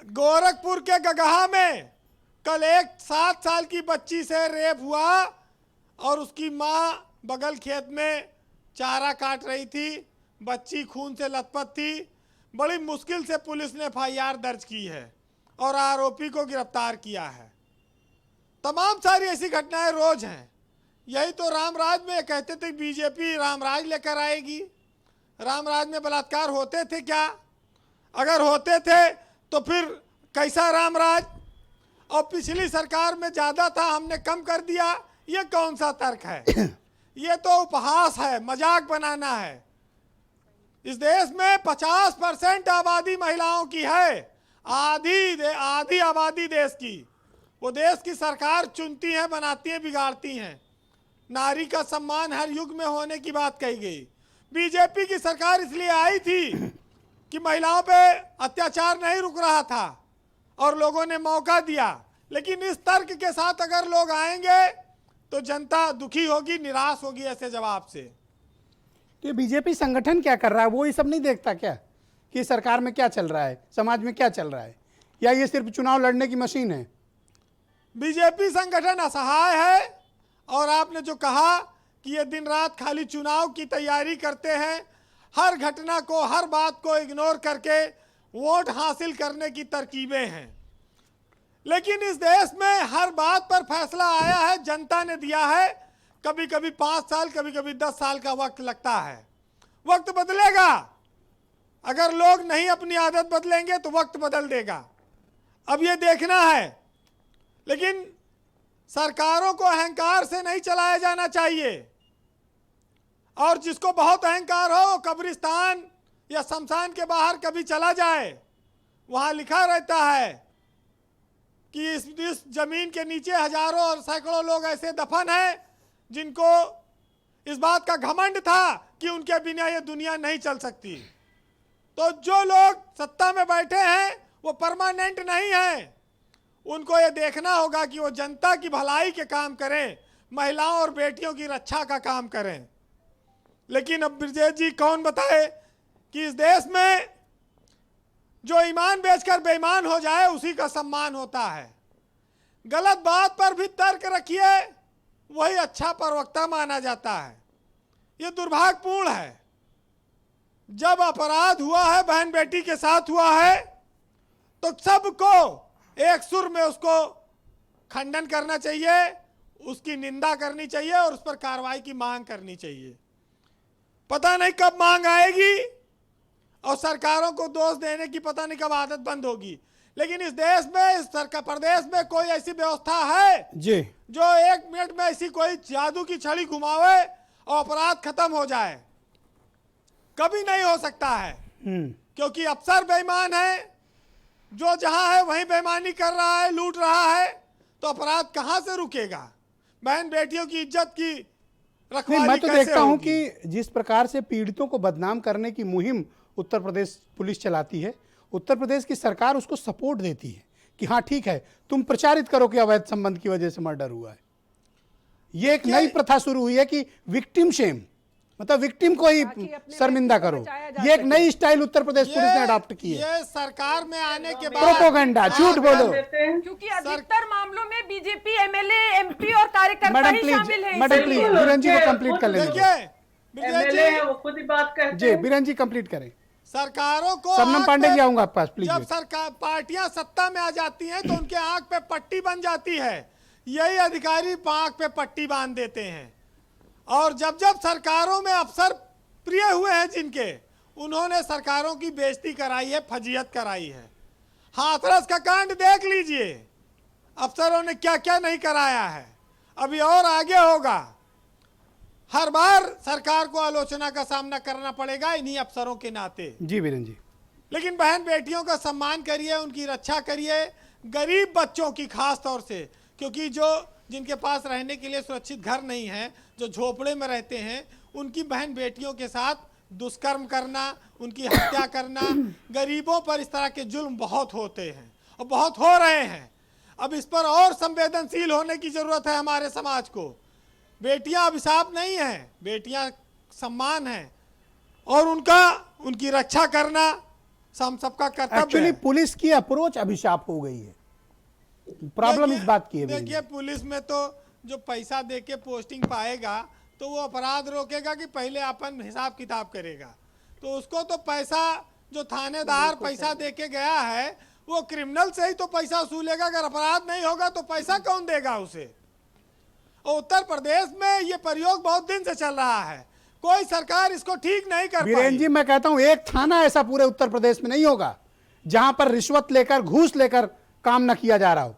गोरखपुर के गगहा में कल एक 7 साल की बच्ची से रेप हुआ और उसकी मां बगल खेत में चारा काट रही थी। बच्ची खून से लथपथ थी। बड़ी मुश्किल से पुलिस ने FIR दर्ज की है और आरोपी को गिरफ्तार किया है। तमाम सारी ऐसी घटनाएं रोज हैं। यही तो रामराज में कहते थे बीजेपी रामराज लेकर आएगी। रामराज में बलात्कार होते थे क्या? अगर होते थे तो फिर कैसा रामराज? और पिछली सरकार में ज़्यादा था, हमने कम कर दिया, ये कौन सा तर्क है? ये तो उपहास है, मजाक बनाना है। इस देश में 50% आबादी महिलाओं की है, आधी आबादी देश की। वो देश की सरकार चुनती है, बनाती है, बिगाड़ती हैं। नारी का सम्मान हर युग में होने की बात कही गई। बीजेपी की सरकार इसलिए आई थी कि महिलाओं पे अत्याचार नहीं रुक रहा था और लोगों ने मौका दिया। लेकिन इस तर्क के साथ अगर लोग आएंगे तो जनता दुखी होगी, निराश होगी ऐसे जवाब से। तो ये बीजेपी संगठन क्या कर रहा है? वो ये सब नहीं देखता क्या कि सरकार में क्या चल रहा है, समाज में क्या चल रहा है, या ये सिर्फ चुनाव लड़ने की मशीन है? बीजेपी संगठन असहाय है। और आपने जो कहा कि ये दिन रात खाली चुनाव की तैयारी करते हैं, हर घटना को, हर बात को इग्नोर करके वोट हासिल करने की तरकीबें हैं। लेकिन इस देश में हर बात पर फैसला आया है, जनता ने दिया है। कभी कभी 5 साल, कभी कभी 10 साल का वक्त लगता है। वक्त बदलेगा। अगर लोग नहीं अपनी आदत बदलेंगे तो वक्त बदल देगा। अब ये देखना है। लेकिन सरकारों को अहंकार से नहीं चलाया जाना चाहिए। और जिसको बहुत अहंकार हो वो कब्रिस्तान या शमशान के बाहर कभी चला जाए। वहाँ लिखा रहता है कि इस जमीन के नीचे हजारों और सैकड़ों लोग ऐसे दफन हैं जिनको इस बात का घमंड था कि उनके बिना ये दुनिया नहीं चल सकती। तो जो लोग सत्ता में बैठे हैं वो परमानेंट नहीं है। उनको ये देखना होगा कि वो जनता की भलाई के काम करें, महिलाओं और बेटियों की रक्षा का काम करें। लेकिन अब ब्रजेश जी कौन बताए कि इस देश में जो ईमान बेचकर बेईमान हो जाए उसी का सम्मान होता है। गलत बात पर भी तर्क रखिए, वही अच्छा प्रवक्ता माना जाता है। ये दुर्भाग्यपूर्ण है। जब अपराध हुआ है, बहन बेटी के साथ हुआ है, तो सबको एक सुर में उसको खंडन करना चाहिए, उसकी निंदा करनी चाहिए और उस पर कार्रवाई की मांग करनी चाहिए। पता नहीं कब मांग आएगी और सरकारों को दोष देने की पता नहीं कब आदत बंद होगी। लेकिन इस देश में, इस प्रदेश में कोई ऐसी व्यवस्था है जी जो 1 मिनट में ऐसी कोई जादू की छड़ी घुमावे और अपराध खत्म हो जाए? कभी नहीं हो सकता है। क्योंकि अफसर बेईमान है, जो जहां है वहीं बेईमानी कर रहा है, लूट रहा है, तो अपराध कहां से रुकेगा? बहन बेटियों की इज्जत की रखवाली मैं तो कैसे देखता हूं होगी? कि जिस प्रकार से पीड़ितों को बदनाम करने की मुहिम उत्तर प्रदेश पुलिस चलाती है, उत्तर प्रदेश की सरकार उसको सपोर्ट देती है कि हाँ ठीक है, तुम प्रचारित करो कि अवैध संबंध की वजह से मर्डर हुआ है। ये एक नई प्रथा शुरू हुई है कि विक्टिम शेम, मतलब विक्टिम को ही शर्मिंदा करो। ये एक नई स्टाइल उत्तर प्रदेश पुलिस ने अडॉप्ट की है। ये सरकार में आने के बाद प्रोपोगंडा, झूठ बोलो। क्योंकि अधिकतर मामलों में बीजेपी एमएलए, एमपी और कार्यकर्ता मैडम ही प्लीज, शामिल हैं। मैडम प्लीज, बीरन जी को कंप्लीट कर लेने देखिए दीजिए। ब्रजेश जी, वो खुद ही बात कहते जी बीरन जी कंप्लीट करें। सरकारों को शबनम आंख पांडे पे- जी आऊंगा आपके पास प्लीज। जब सरकार पार्टियां सत्ता में आ जाती हैं तो उनके आंख पे पट्टी बन जाती है। यही अधिकारी आंख पे पट्टी बांध देते हैं। और जब जब सरकारों में अफसर प्रिय हुए हैं जिनके, उन्होंने सरकारों की बेइज्जती कराई है, फजीहत कराई है। हाथरस का कांड देख लीजिए, अफसरों ने क्या क्या नहीं कराया है। अभी और आगे होगा। हर बार सरकार को आलोचना का सामना करना पड़ेगा इन्हीं अफसरों के नाते। जी बीरन जी। लेकिन बहन बेटियों का सम्मान करिए, उनकी रक्षा करिए। गरीब बच्चों की खास तौर से, क्योंकि जो जिनके पास रहने के लिए सुरक्षित घर नहीं है, जो झोपड़े में रहते हैं, उनकी बहन बेटियों के साथ दुष्कर्म करना, उनकी हत्या करना, गरीबों पर इस तरह के जुल्म बहुत होते हैं और बहुत हो रहे हैं। अब इस पर और संवेदनशील होने की जरूरत है हमारे समाज को। बेटियां अभिशाप नहीं हैं, बेटियां सम्मान हैं और उनकी रक्षा करना हम सबका कर्तव्य एक्चुअली है। पुलिस की अप्रोच अभिशाप हो गई है। प्रॉब्लम इस बात की है। देखिए पुलिस में तो जो पैसा देके पोस्टिंग पाएगा तो वो अपराध रोकेगा कि पहले अपन हिसाब किताब करेगा। तो उसको तो पैसा जो थानेदार पैसा दे के गया है वो क्रिमिनल से ही तो पैसा वसूलेगा, अगर अपराध नहीं होगा तो पैसा कौन देगा उसे। और उत्तर प्रदेश में ये प्रयोग बहुत दिन से चल रहा है, कोई सरकार इसको ठीक नहीं कर पाई। वीरेन जी, मैं कहता हूं एक थाना ऐसा पूरे उत्तर प्रदेश में नहीं होगा जहां पर रिश्वत लेकर, घूस लेकर काम न किया जा रहा हो।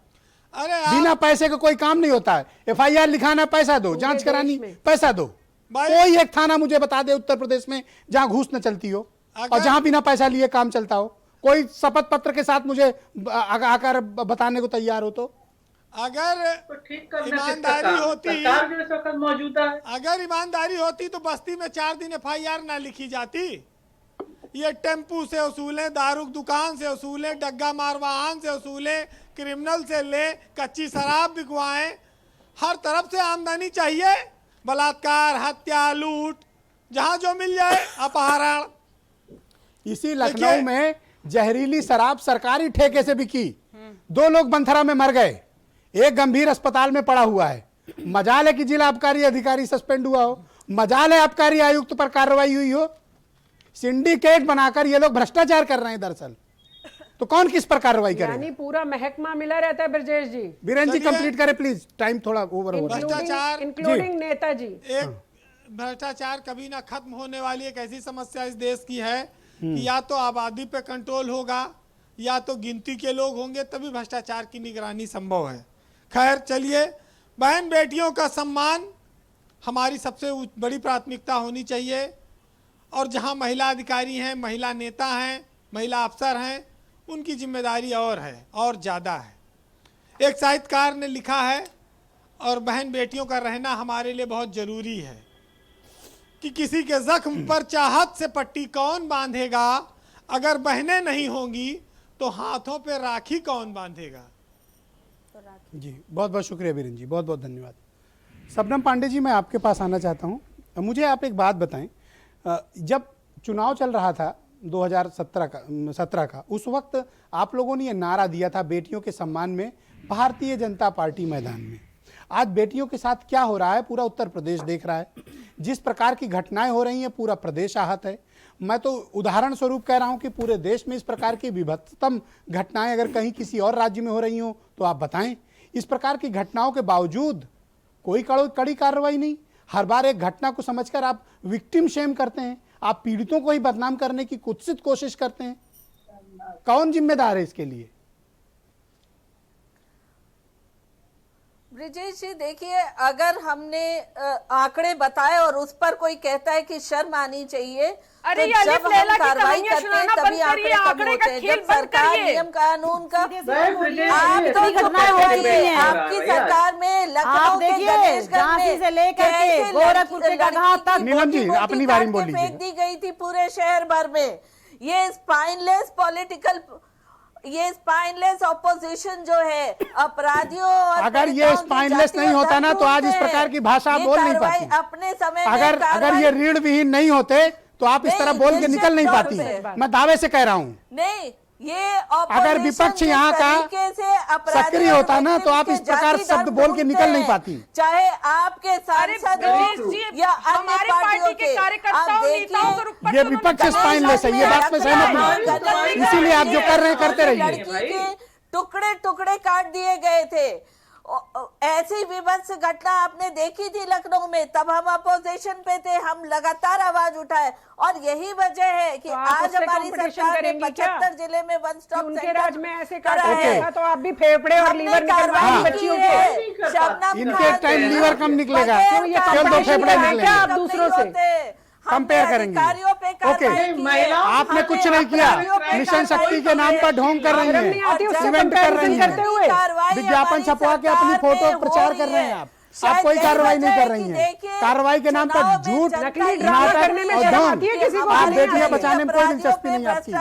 अरे बिना पैसे का कोई काम नहीं होता है। FIR लिखाना पैसा दो, जांच करानी पैसा दो। कोई एक थाना मुझे बता दे उत्तर प्रदेश में जहां घूस न चलती हो और जहां बिना पैसा लिए काम चलता हो। कोई शपथ पत्र के साथ मुझे आकर बताने को तैयार हो तो अगर ठीक करना ईमानदारी होती, सरकार जो इस वक्त मौजूदा है, अगर ईमानदारी होती तो बस्ती में 4 दिन FIR ना लिखी जाती। ये टेम्पू से वसूले, दारू दुकान से वसूले, डग्गा मार वाहन से वसूले, क्रिमिनल से ले, कच्ची शराब बिकवाएं, हर तरफ से आमदनी चाहिए। बलात्कार, हत्या, लूट, जहां जो मिल जाए अपहरण। इसी लखनऊ में जहरीली शराब सरकारी ठेके से बिकी, 2 लोग बंथरा में मर गए, एक गंभीर अस्पताल में पड़ा हुआ है। मजाल है कि जिला आबकारी अधिकारी सस्पेंड हुआ हो, मजाल है आबकारी आयुक्त पर कार्रवाई हुई हो। सिंडिकेट बनाकर ये लोग भ्रष्टाचार कर रहे हैं दरअसल, तो कौन किस पर कार्रवाई करे? यानी पूरा महकमा मिला रहता है। ब्रजेश जी, बीरेन जी कंप्लीट करें प्लीज, टाइम थोड़ा ओवर हो रहा है। भ्रष्टाचार, इंक्लूडिंग नेताजी। एक भ्रष्टाचार कभी ना खत्म होने वाली एक ऐसी समस्या इस देश की है कि या तो आबादी पे कंट्रोल होगा या तो गिनती के लोग होंगे, तभी भ्रष्टाचार की निगरानी संभव है। खैर चलिए, बहन बेटियों का सम्मान हमारी सबसे बड़ी प्राथमिकता होनी चाहिए। और जहां महिला अधिकारी हैं, महिला नेता हैं, महिला अफसर हैं, उनकी जिम्मेदारी और है, और ज़्यादा है। एक साहित्यकार ने लिखा है, और बहन बेटियों का रहना हमारे लिए बहुत ज़रूरी है, कि किसी के जख्म पर चाहत से पट्टी कौन बांधेगा, अगर बहनें नहीं होंगी तो हाथों पे राखी कौन बांधेगा। जी बहुत बहुत शुक्रिया बीरेन जी, बहुत बहुत धन्यवाद। शबनम पांडे जी, मैं आपके पास आना चाहता हूँ। मुझे आप एक बात बताएं, जब चुनाव चल रहा था 2017 का, उस वक्त आप लोगों ने ये नारा दिया था बेटियों के सम्मान में भारतीय जनता पार्टी मैदान में। आज बेटियों के साथ क्या हो रहा है पूरा उत्तर प्रदेश देख रहा है। जिस प्रकार की घटनाएं हो रही हैं पूरा प्रदेश आहत है। मैं तो उदाहरण स्वरूप कह रहा हूं कि पूरे देश में इस प्रकार की विभत्सतम घटनाएं अगर कहीं किसी और राज्य में हो रही हो तो आप बताएं। इस प्रकार की घटनाओं के बावजूद कोई कड़ी कार्रवाई नहीं। हर बार एक घटना को समझकर आप विक्टिम शेम करते हैं, आप पीड़ितों को ही बदनाम करने की कुत्सित कोशिश करते हैं। कौन जिम्मेदार है इसके लिए? ब्रिजेश जी देखिए, अगर हमने आंकड़े बताए और उस पर कोई कहता है कि शर्म आनी चाहिए, अरे तो ये अलिफ जब लैला हम की कार्रवाई कहानियां करते हैं सुनाना तभी बंद करिए, आंकड़े कम आंकड़े का होते हैं। खेल जब बंद सरकार करिए। नियम कानून का आप तो तो घटनाएं हो रही हैं। आपकी सरकार में आप लखनऊ के देखिए, गणेशगंज झांसी से में लेकर के कैसे गोरखपुर के लड़की गढ़ा तक। की नीलम जी, मोटी-मोटी अपनी बारी में काट बोल के फेंक लीजिए। दी गई थी पूरे शहर भर में। ये स्पाइनलेस ऑपोजिशन जो है अपराधियों और अगर ये स्पाइनलेस नहीं होता ना तो आज इस प्रकार की भाषा आप बोल नहीं पाती। अपने समय अगर ये रीढ़ विहीन नहीं होते तो आप इस तरह बोल के निकल नहीं पाती। मैं दावे से कह रहा हूँ, नहीं, ये अगर विपक्ष यहाँ का सक्रिय होता ना तो आप इस प्रकार शब्द बोल के निकल नहीं पाती। चाहे आपके सांसद हो या हमारी पार्टी के कार्यकर्ताओं नेताओं के ऊपर ये विपक्ष स्पाइनलेस है, ये बात में सहमत हूँ। इसीलिए आप जो कर रहे हैं करते रहिए। लड़की के टुकड़े टुकड़े काट दिए गए थे। ऐसी विभत्स घटना आपने देखी थी लखनऊ में, तब हम अपोजिशन पे थे, हम लगातार आवाज उठाए। और यही वजह है कि तो आज हमारी सरकार ने 75 जिले में वन स्टॉप उनके राज में ऐसे करा काटा है। जाएगा तो आप भी फेफड़े और लीवर निकलवाएंगे बच्चियों के। शबनम इनके खान टाइम जी लीवर कम निकलेगा, क्यों ये केवल 2 कंपटीशन फेफड़े है क्या आप निकलेंगे। दूसरों से? कंपेयर करेंगे। ओके, आपने कुछ नहीं किया, मिशन शक्ति के नाम पर ढोंग कर रही हैं, इवेंट कर रही हैं, विज्ञापन छपवा के अपनी फोटो प्रचार कर रहे हैं। आप कोई कार्रवाई नहीं कर रही हैं। कार्रवाई के नाम पर झूठ, नकली ड्रामा करने में शर्म आती है किसी को? आप बेटियां बचाने में कोई दिलचस्पी नहीं आपकी।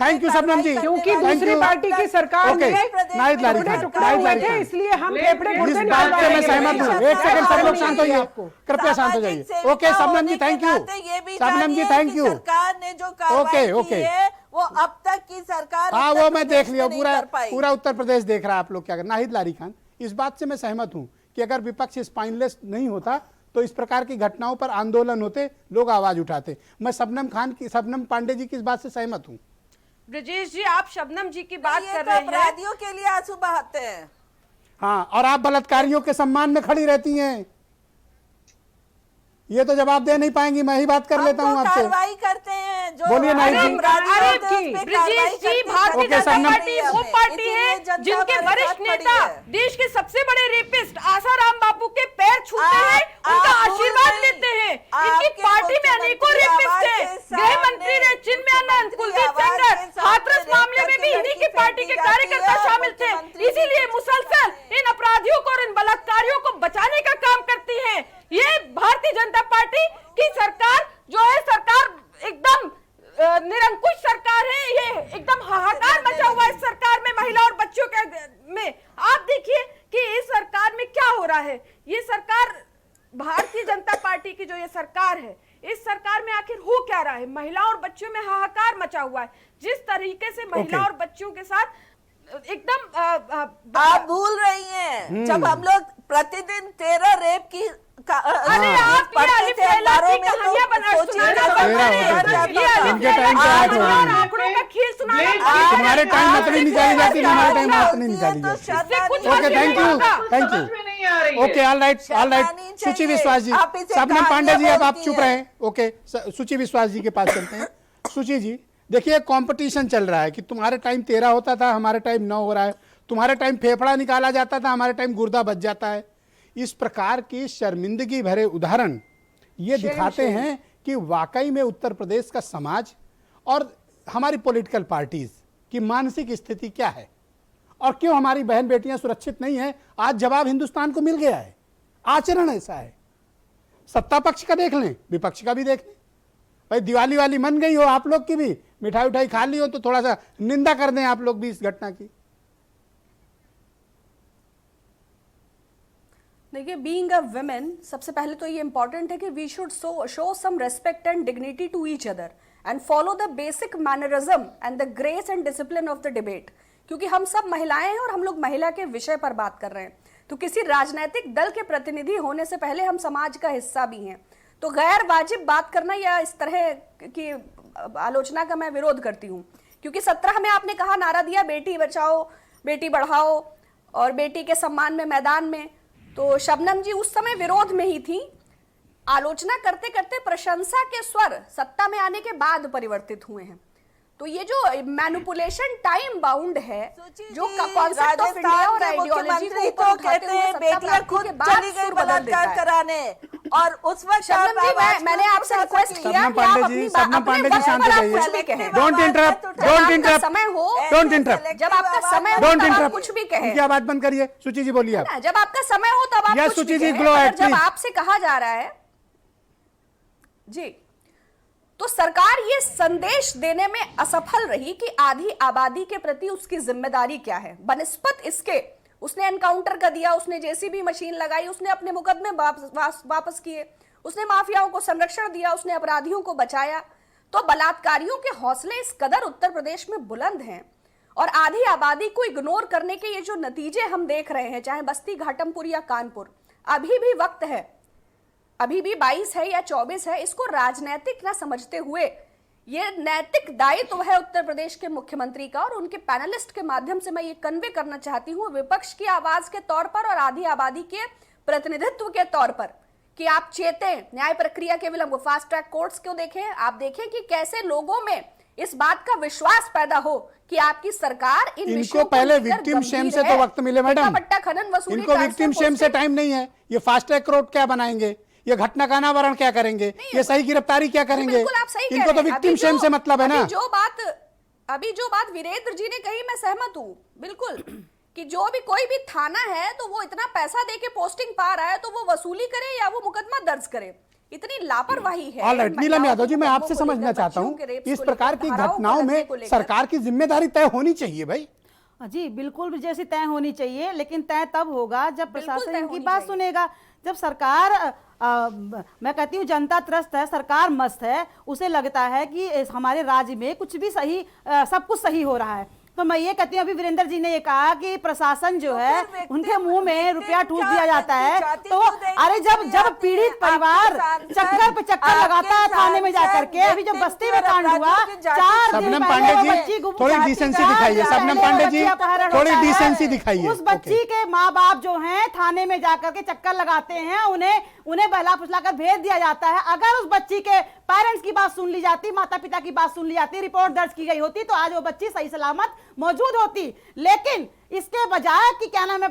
थैंक यू शबनम जी। क्योंकि दूसरी पार्टी की सरकार में नाहिद लारी खान, टुकड़े हुए थे, इसलिए हम फेफड़े इस गुर्दे बात से मैं सहमत हूँ। एक सेकंड सब लोग शांत होइए, आपको कृपया शांत हो जाइए। Okay Shabnam ji, thank you. Shabnam ji, thank you. सरकार ने जो कार्रवाई की है वो अब तक की सरकार, हाँ वो मैं देख लिया, पूरा उत्तर प्रदेश देख रहा है आप लोग क्या कर। नाहिद लारी खान, इस बात से मैं सहमत हूँ कि अगर विपक्ष स्पाइनलेस नहीं होता तो इस प्रकार की घटनाओं पर आंदोलन होते, लोग आवाज उठाते। मैं शबनम पांडे जी की इस बात से सहमत हूँ। ब्रजेश जी, आप शबनम जी की बात ये कर तो रहे हैं। अपराधियों के लिए आंसू बहाते हैं। हाँ, और आप बलात्कारियों के सम्मान में खड़ी रहती हैं। ये तो जवाब दे नहीं पाएंगी, मैं ही बात कर लेता हूँ आपसे। कार्रवाई करते हैं जो बोलिए ना जी। ब्रजेश जी, भारतीय जनता पार्टी वो पार्टी है जिनके वरिष्ठ नेता देश के सबसे बड़े रेपिस्ट आसाराम बापू के पैर छूते हैं, उनका आशीर्वाद लेते हैं। इनकी पार्टी में अनेकों रेपिस्ट हैं। गृह मंत्री रहे चिन्मयानंद, कुलदीप सेंगर, हाथरस मामले में भी इन्हीं की पार्टी के कार्यकर्ता शामिल थे। इसीलिए मुसलसल इन अपराधियों को और इन बलात्कारियों को बचाने का काम करती है। ये भारतीय जनता पार्टी की सरकार जो है, सरकार एकदम निरंकुश सरकार है। ये एकदम हाहाकार मचा हुआ है इस सरकार में, महिला और बच्चों के में। आप देखिए कि इस सरकार में क्या हो रहा है। ये सरकार, भारतीय जनता पार्टी की जो ये सरकार है, इस सरकार में आखिर हो क्या रहा है। महिला और बच्चों में हाहाकार मचा हुआ है। जिस तरीके से महिला और बच्चों के साथ एकदम आप भूल रही हैं जब हम लोग प्रतिदिन 13 रेप की अरे आप ये अली फैला की कहानियां बना सुनाना बंद करें। ये अली फैला आंकड़ों का खेल सुनाना। तुम्हारे टाइम मतली निकाली जाती, हमारे टाइम मतली निकाली जाती। Okay, thank you. Okay, all right. सुचि विश्वास जी, शबनम पांडे जी, अब आप चुप रहे। ओके, सुचि विश्वास जी के पास चलते हैं। सुचि जी, देखिए कंपटीशन चल रहा है कि तुम्हारे टाइम 13 होता था, हमारे टाइम 9 हो रहा है। तुम्हारे टाइम फेफड़ा निकाला जाता था, हमारे टाइम गुर्दा बच जाता है। इस प्रकार की शर्मिंदगी भरे उदाहरण ये दिखाते हैं कि वाकई में उत्तर प्रदेश का समाज और हमारी पॉलिटिकल पार्टीज की मानसिक स्थिति क्या है और क्यों हमारी बहन बेटियां सुरक्षित नहीं है। आज जवाब हिंदुस्तान को मिल गया है। आचरण ऐसा है। सत्ता पक्ष का देख लें, विपक्ष का भी देख लें। भाई दिवाली वाली मन गई हो आप लोग की भी, मिठाई उठाई खा ली हो तो थोड़ा सा निंदा कर दें आप लोग भी इस घटना की। देखिए, बीइंग अ वुमेन, सबसे पहले तो ये इंपॉर्टेंट है कि we should show some respect and dignity to each other and follow the basic mannerism and the grace and discipline of the debate. क्योंकि हम सब महिलाएं हैं और हम लोग महिला के विषय पर बात कर रहे हैं, तो किसी राजनीतिक दल के प्रतिनिधि होने से पहले हम समाज का हिस्सा भी हैं। तो गैर वाजिब बात करना या इस तरह की आलोचना का मैं विरोध करती हूँ। क्योंकि 17 में आपने कहा, नारा दिया बेटी बचाओ बेटी बढ़ाओ और बेटी के सम्मान में मैदान में, तो शबनम जी उस समय विरोध में ही थी। आलोचना करते करते प्रशंसा के स्वर सत्ता में आने के बाद परिवर्तित हुए हैं। तो ये जो मैनिपुलेशन टाइम बाउंड है, जो कॉन्सेप्ट ऑफ इंडिया और आइडियोलॉजी को तो कहते हैं बेटियां खुद चली गई बलात्कार कराने, और उस वक्त शबनम जी मैंने आपसे रिक्वेस्ट किया कि आप अपनी पांडे जी शांत रहिए। डोंट इंटरप्ट, डोंट इंटरप्ट, समय हो, डोंट इंटरप्ट, जब आपका समय हो डोंट तब आप इंटरप्ट। कुछ भी कहें। क्या बात बंद करिए। सुचि जी बोलिए आप। जब आपका समय हो तब आप कुछ भी कहें। अगर जब आपसे कहा जा रहा है जी, तो सरकार ये संदेश देने में असफल रही कि आधी आबादी के प्रति उसकी जिम्मेदारी क्या है। बनिस्पत इसके उसने एनकाउंटर कर दिया, उसने जेसीबी मशीन लगाई, उसने अपने मुकदमे वापस किए, उसने माफियाओं को संरक्षण दिया, उसने अपराधियों को बचाया। तो बलात्कारियों के हौसले इस कदर उत्तर प्रदेश में बुलंद हैं और आधी आबादी को इग्नोर करने के ये जो नतीजे हम देख रहे हैं, चाहे बस्ती, घाटमपुर या कानपुर, अभी भी वक्त है, अभी भी 22 है या 24 है। इसको राजनीतिक ना समझते हुए ये नैतिक दायित्व है उत्तर प्रदेश के मुख्यमंत्री का, और उनके पैनलिस्ट के माध्यम से मैं ये कन्वे करना चाहती हूँ विपक्ष की आवाज के तौर पर और आधी आबादी के प्रतिनिधित्व के तौर पर कि आप चेतें, न्याय प्रक्रिया के विलंब, फास्ट ट्रैक कोर्ट्स को देखें। आप देखें कि कैसे लोगों में इस बात का विश्वास पैदा हो कि आपकी सरकार इन इनको पहले विक्टिम शेम से तो वक्त मिले मैडम, इनको विक्टिम शेम से टाइम नहीं है। ये फास्ट ट्रैक कोर्ट क्या बनाएंगे, ये घटना का अनावरण क्या करेंगे, ये सही गिरफ्तारी क्या करेंगे, इनको तो विक्टिम शेम से मतलब है ना। अभी जो बात वीरेंद्र जी ने कही, मैं सहमत हूँ बिल्कुल कि जो भी कोई भी थाना है तो वो इतना पैसा देके पोस्टिंग पा रहा है तो वो वसूली करे या वो मुकदमा दर्ज करे, इतनी लापरवाही है। ऑलराइट, नीलम यादव जी, मैं आपसे समझना चाहता हूँ, इस प्रकार की घटनाओं में सरकार की जिम्मेदारी तय होनी चाहिए भाई। जी बिल्कुल, जैसी तय होनी चाहिए, लेकिन तय तब होगा जब प्रशासन इनकी बात सुनेगा। जब सरकार मैं कहती हूँ जनता त्रस्त है, सरकार मस्त है, उसे लगता है कि हमारे राज्य में कुछ भी सही, सब कुछ सही हो रहा है, तो मैं ये कहती हूँ, अभी वीरेंद्र जी ने ये कहा कि प्रशासन जो है उनके मुंह में रुपया ठूस दिया जाता है, तो अरे जब पीड़ित परिवार चक्कर पे चक्कर लगाता है थाने में जाकर के, अभी जो बस्ती में कांड हुआ 4 दिन शबनम पहले पांडे बच्ची जी गुम थोड़ी जाती, डिसेंसी 4 दिखाइए, दिन शबनम पहले पांडे बच्ची जी अपहरण थोड़ी होता है। डिसेंसी दिखाइए। उस बच्ची के माँ बाप जो हैं थाने में जाकर के चक्कर लगाते हैं, उन्हें बहला फुसला कर भेज दिया जाता है। अगर उस बच्ची के पेरेंट्स की बात सुन ली जाती, माता पिता की बात सुन ली जाती, रिपोर्ट दर्ज की गई होती, तो आज वो बच्ची सही सलामत मौजूद होती। लेकिन इसके बजाय कि क्या नाम है,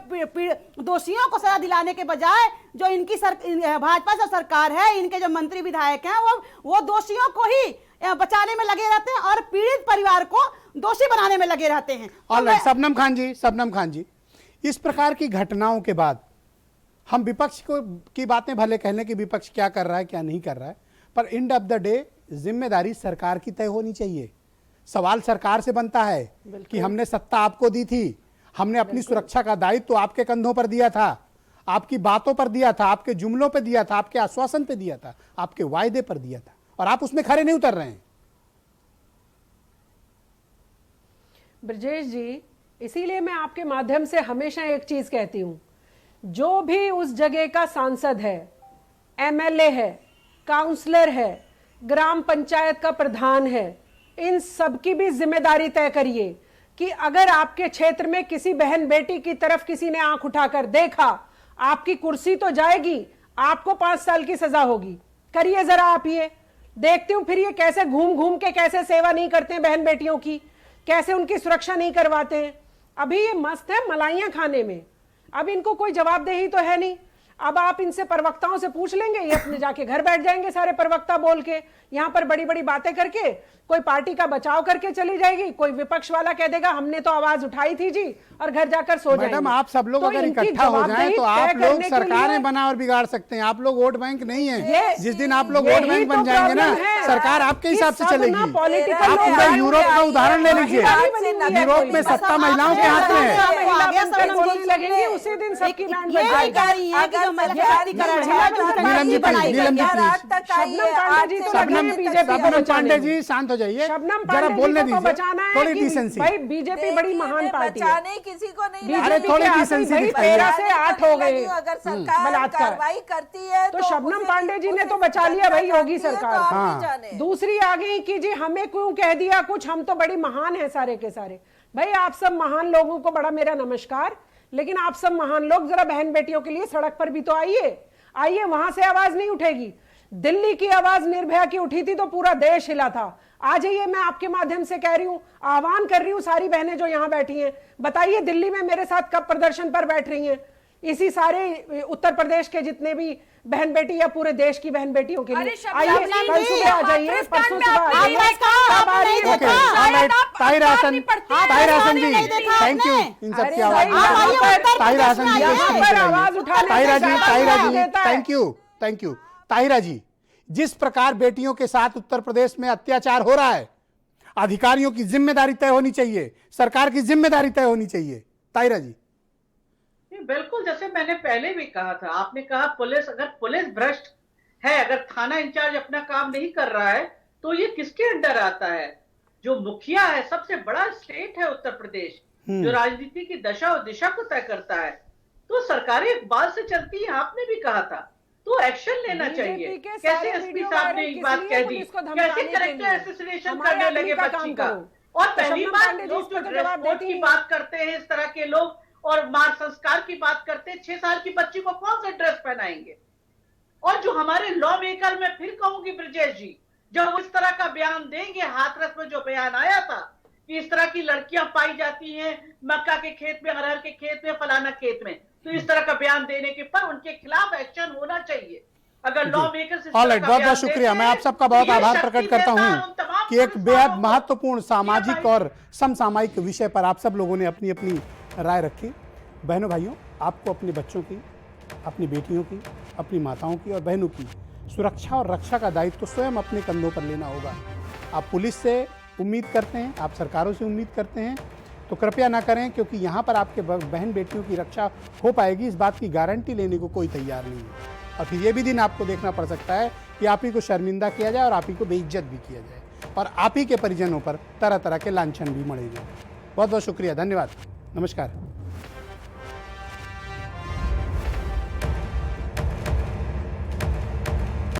दोषियों को सजा दिलाने के बजाय जो इनकी भाजपा जो सरकार है, इनके जो मंत्री विधायक हैं, वो दोषियों को ही बचाने में लगे रहते हैं और पीड़ित परिवार को दोषी बनाने में लगे रहते हैं। और शबनम खान जी, इस प्रकार की घटनाओं के बाद हम विपक्ष की बातें भले कह लें कि विपक्ष क्या कर रहा है क्या नहीं कर रहा है, पर एंड ऑफ द डे जिम्मेदारी सरकार की तय होनी चाहिए। सवाल सरकार से बनता है कि हमने सत्ता आपको दी थी, हमने अपनी सुरक्षा का दायित्व तो आपके कंधों पर दिया था, आपकी बातों पर दिया था, आपके जुमलों पर दिया था, आपके आश्वासन पर दिया था, आपके वायदे पर दिया था, और आप उसमें खरे नहीं उतर रहे हैं। ब्रजेश जी, इसीलिए मैं आपके माध्यम से हमेशा एक चीज कहती हूं, जो भी उस जगह का सांसद है, एमएलए है, काउंसलर है, ग्राम पंचायत का प्रधान है, इन सबकी भी जिम्मेदारी तय करिए कि अगर आपके क्षेत्र में किसी बहन बेटी की तरफ किसी ने आंख उठाकर देखा, आपकी कुर्सी तो जाएगी, आपको 5 साल की सजा होगी। करिए जरा आप ये, देखती हूं फिर ये कैसे घूम घूम के कैसे सेवा नहीं करते हैं बहन बेटियों की, कैसे उनकी सुरक्षा नहीं करवाते हैं। अभी ये मस्त है मलाइयां खाने में, अब इनको कोई जवाबदेही तो है नहीं। अब आप इनसे प्रवक्ताओं से पूछ लेंगे, ये अपने जाके घर बैठ जाएंगे सारे प्रवक्ता बोल के, यहाँ पर बड़ी बड़ी बातें करके, कोई पार्टी का बचाव करके चली जाएगी, कोई विपक्ष वाला कह देगा हमने तो आवाज उठाई थी जी, और घर जाकर सो जाएंगे। मैडम, आप सब लोग अगर इकट्ठा हो जाएं तो आप लोग सरकारें बना और बिगाड़ सकते हैं। आप लोग वोट बैंक नहीं है। जिस दिन आप लोग वोट बैंक बन जाएंगे ना, सरकार आपके हिसाब से चलेगी। आप पूरा यूरोप का उदाहरण ले लीजिए, यूरोप में सत्ता महिलाओं के हाथ में है। लगेंगे उसी दिन सबकी लैंड बन शबनम पांडे जी शांत हो जाइए, जरा बोलने दीजिए, थोड़ी डिसेंसी। भाई बीजेपी बड़ी महान पार्टी है, बचाने किसी को नहीं, अरे थोड़ी डिसेंसी दिखाइए। 13 से 8 हो गए अगर सरकार कार्रवाई करती है तो शबनम पांडे जी ने तो बचा लिया भाई योगी सरकार। तो आप नहीं जाने। दूसरी आ गई कि जी हमें क्यों कह दिया कुछ, हम तो बड़ी महान है सारे के सारे। भाई आप सब महान लोगों को बड़ा मेरा नमस्कार, लेकिन आप सब महान लोग जरा बहन बेटियों के लिए सड़क पर भी तो आइए। वहां से आवाज नहीं उठेगी। दिल्ली की आवाज निर्भया की उठी थी तो पूरा देश हिला था। आ जाइए, मैं आपके माध्यम से कह रही हूं, आह्वान कर रही हूं सारी बहनें जो यहां बैठी हैं, बताइए दिल्ली में मेरे साथ कब प्रदर्शन पर बैठ रही हैं। इसी सारे उत्तर प्रदेश के जितने भी बहन बेटी या पूरे देश की बहन बेटियों के लिए आइए, कल सुबह आ जाइए, परसों ताहिरासन जी, थैंक यू इन सब की आवाज। थैंक यू ताहिरा जी। जिस प्रकार बेटियों के साथ उत्तर प्रदेश में अत्याचार हो रहा है, अधिकारियों की जिम्मेदारी तय होनी चाहिए, सरकार की जिम्मेदारी तय होनी चाहिए। ताहिरा जी। बिल्कुल, जैसे मैंने पहले भी कहा था, आपने कहा पुलिस, अगर पुलिस भ्रष्ट है, अगर थाना इंचार्ज अपना काम नहीं कर रहा है, तो ये किसके अंडर आता है? जो मुखिया है, सबसे बड़ा स्टेट है उत्तर प्रदेश, जो राजनीति की दशा और दिशा को तय करता है, तो सरकारें इकबाल से चलती है। आपने भी कहा था, तो एक्शन लेना चाहिए। कैसे एसपी साहब ने एक बात कह दी, कैसे करेक्टर एसोसिएशन करने लगे बच्ची का। और पहली बात, लोग जो ड्रेस कोड की बात करते हैं, इस तरह के लोग, और मार संस्कार की बात करते हैं, 6 साल की बच्ची को कौन से ड्रेस पहनाएंगे? और जो हमारे लॉ मेकर, मैं फिर कहूंगी ब्रजेश जी, जब इस तरह का बयान देंगे, हाथरस में जो बयान आया था कि इस तरह की लड़कियां पाई जाती हैं मक्का के खेत में, अरहर के खेत में, फलाना खेत में, तो इस तरह का बयान देने के पर उनके खिलाफ एक्शन होना चाहिए। अगर लॉ मेकर बहुत बहुत शुक्रिया, मैं आप सबका बहुत आभार प्रकट करता हूं कि एक बेहद महत्वपूर्ण सामाजिक और समसामयिक विषय पर आप सब लोगों ने अपनी अपनी राय रखी। बहनों भाइयों, आपको अपने बच्चों की, अपनी बेटियों की, अपनी माताओं की और बहनों की सुरक्षा और रक्षा का दायित्व तो स्वयं अपने कंधों पर लेना होगा। आप पुलिस से उम्मीद करते हैं, आप सरकारों से उम्मीद करते हैं, तो कृपया ना करें, क्योंकि यहाँ पर आपके बहन बेटियों की रक्षा हो पाएगी इस बात की गारंटी लेने को कोई तैयार नहीं है। और फिर ये भी दिन आपको देखना पड़ सकता है कि आप ही को शर्मिंदा किया जाए और आप ही को बेइज्जत भी किया जाए, और आप ही के परिजनों पर तरह तरह के लांछन भी मढ़े जाए। बहुत बहुत शुक्रिया, धन्यवाद, नमस्कार।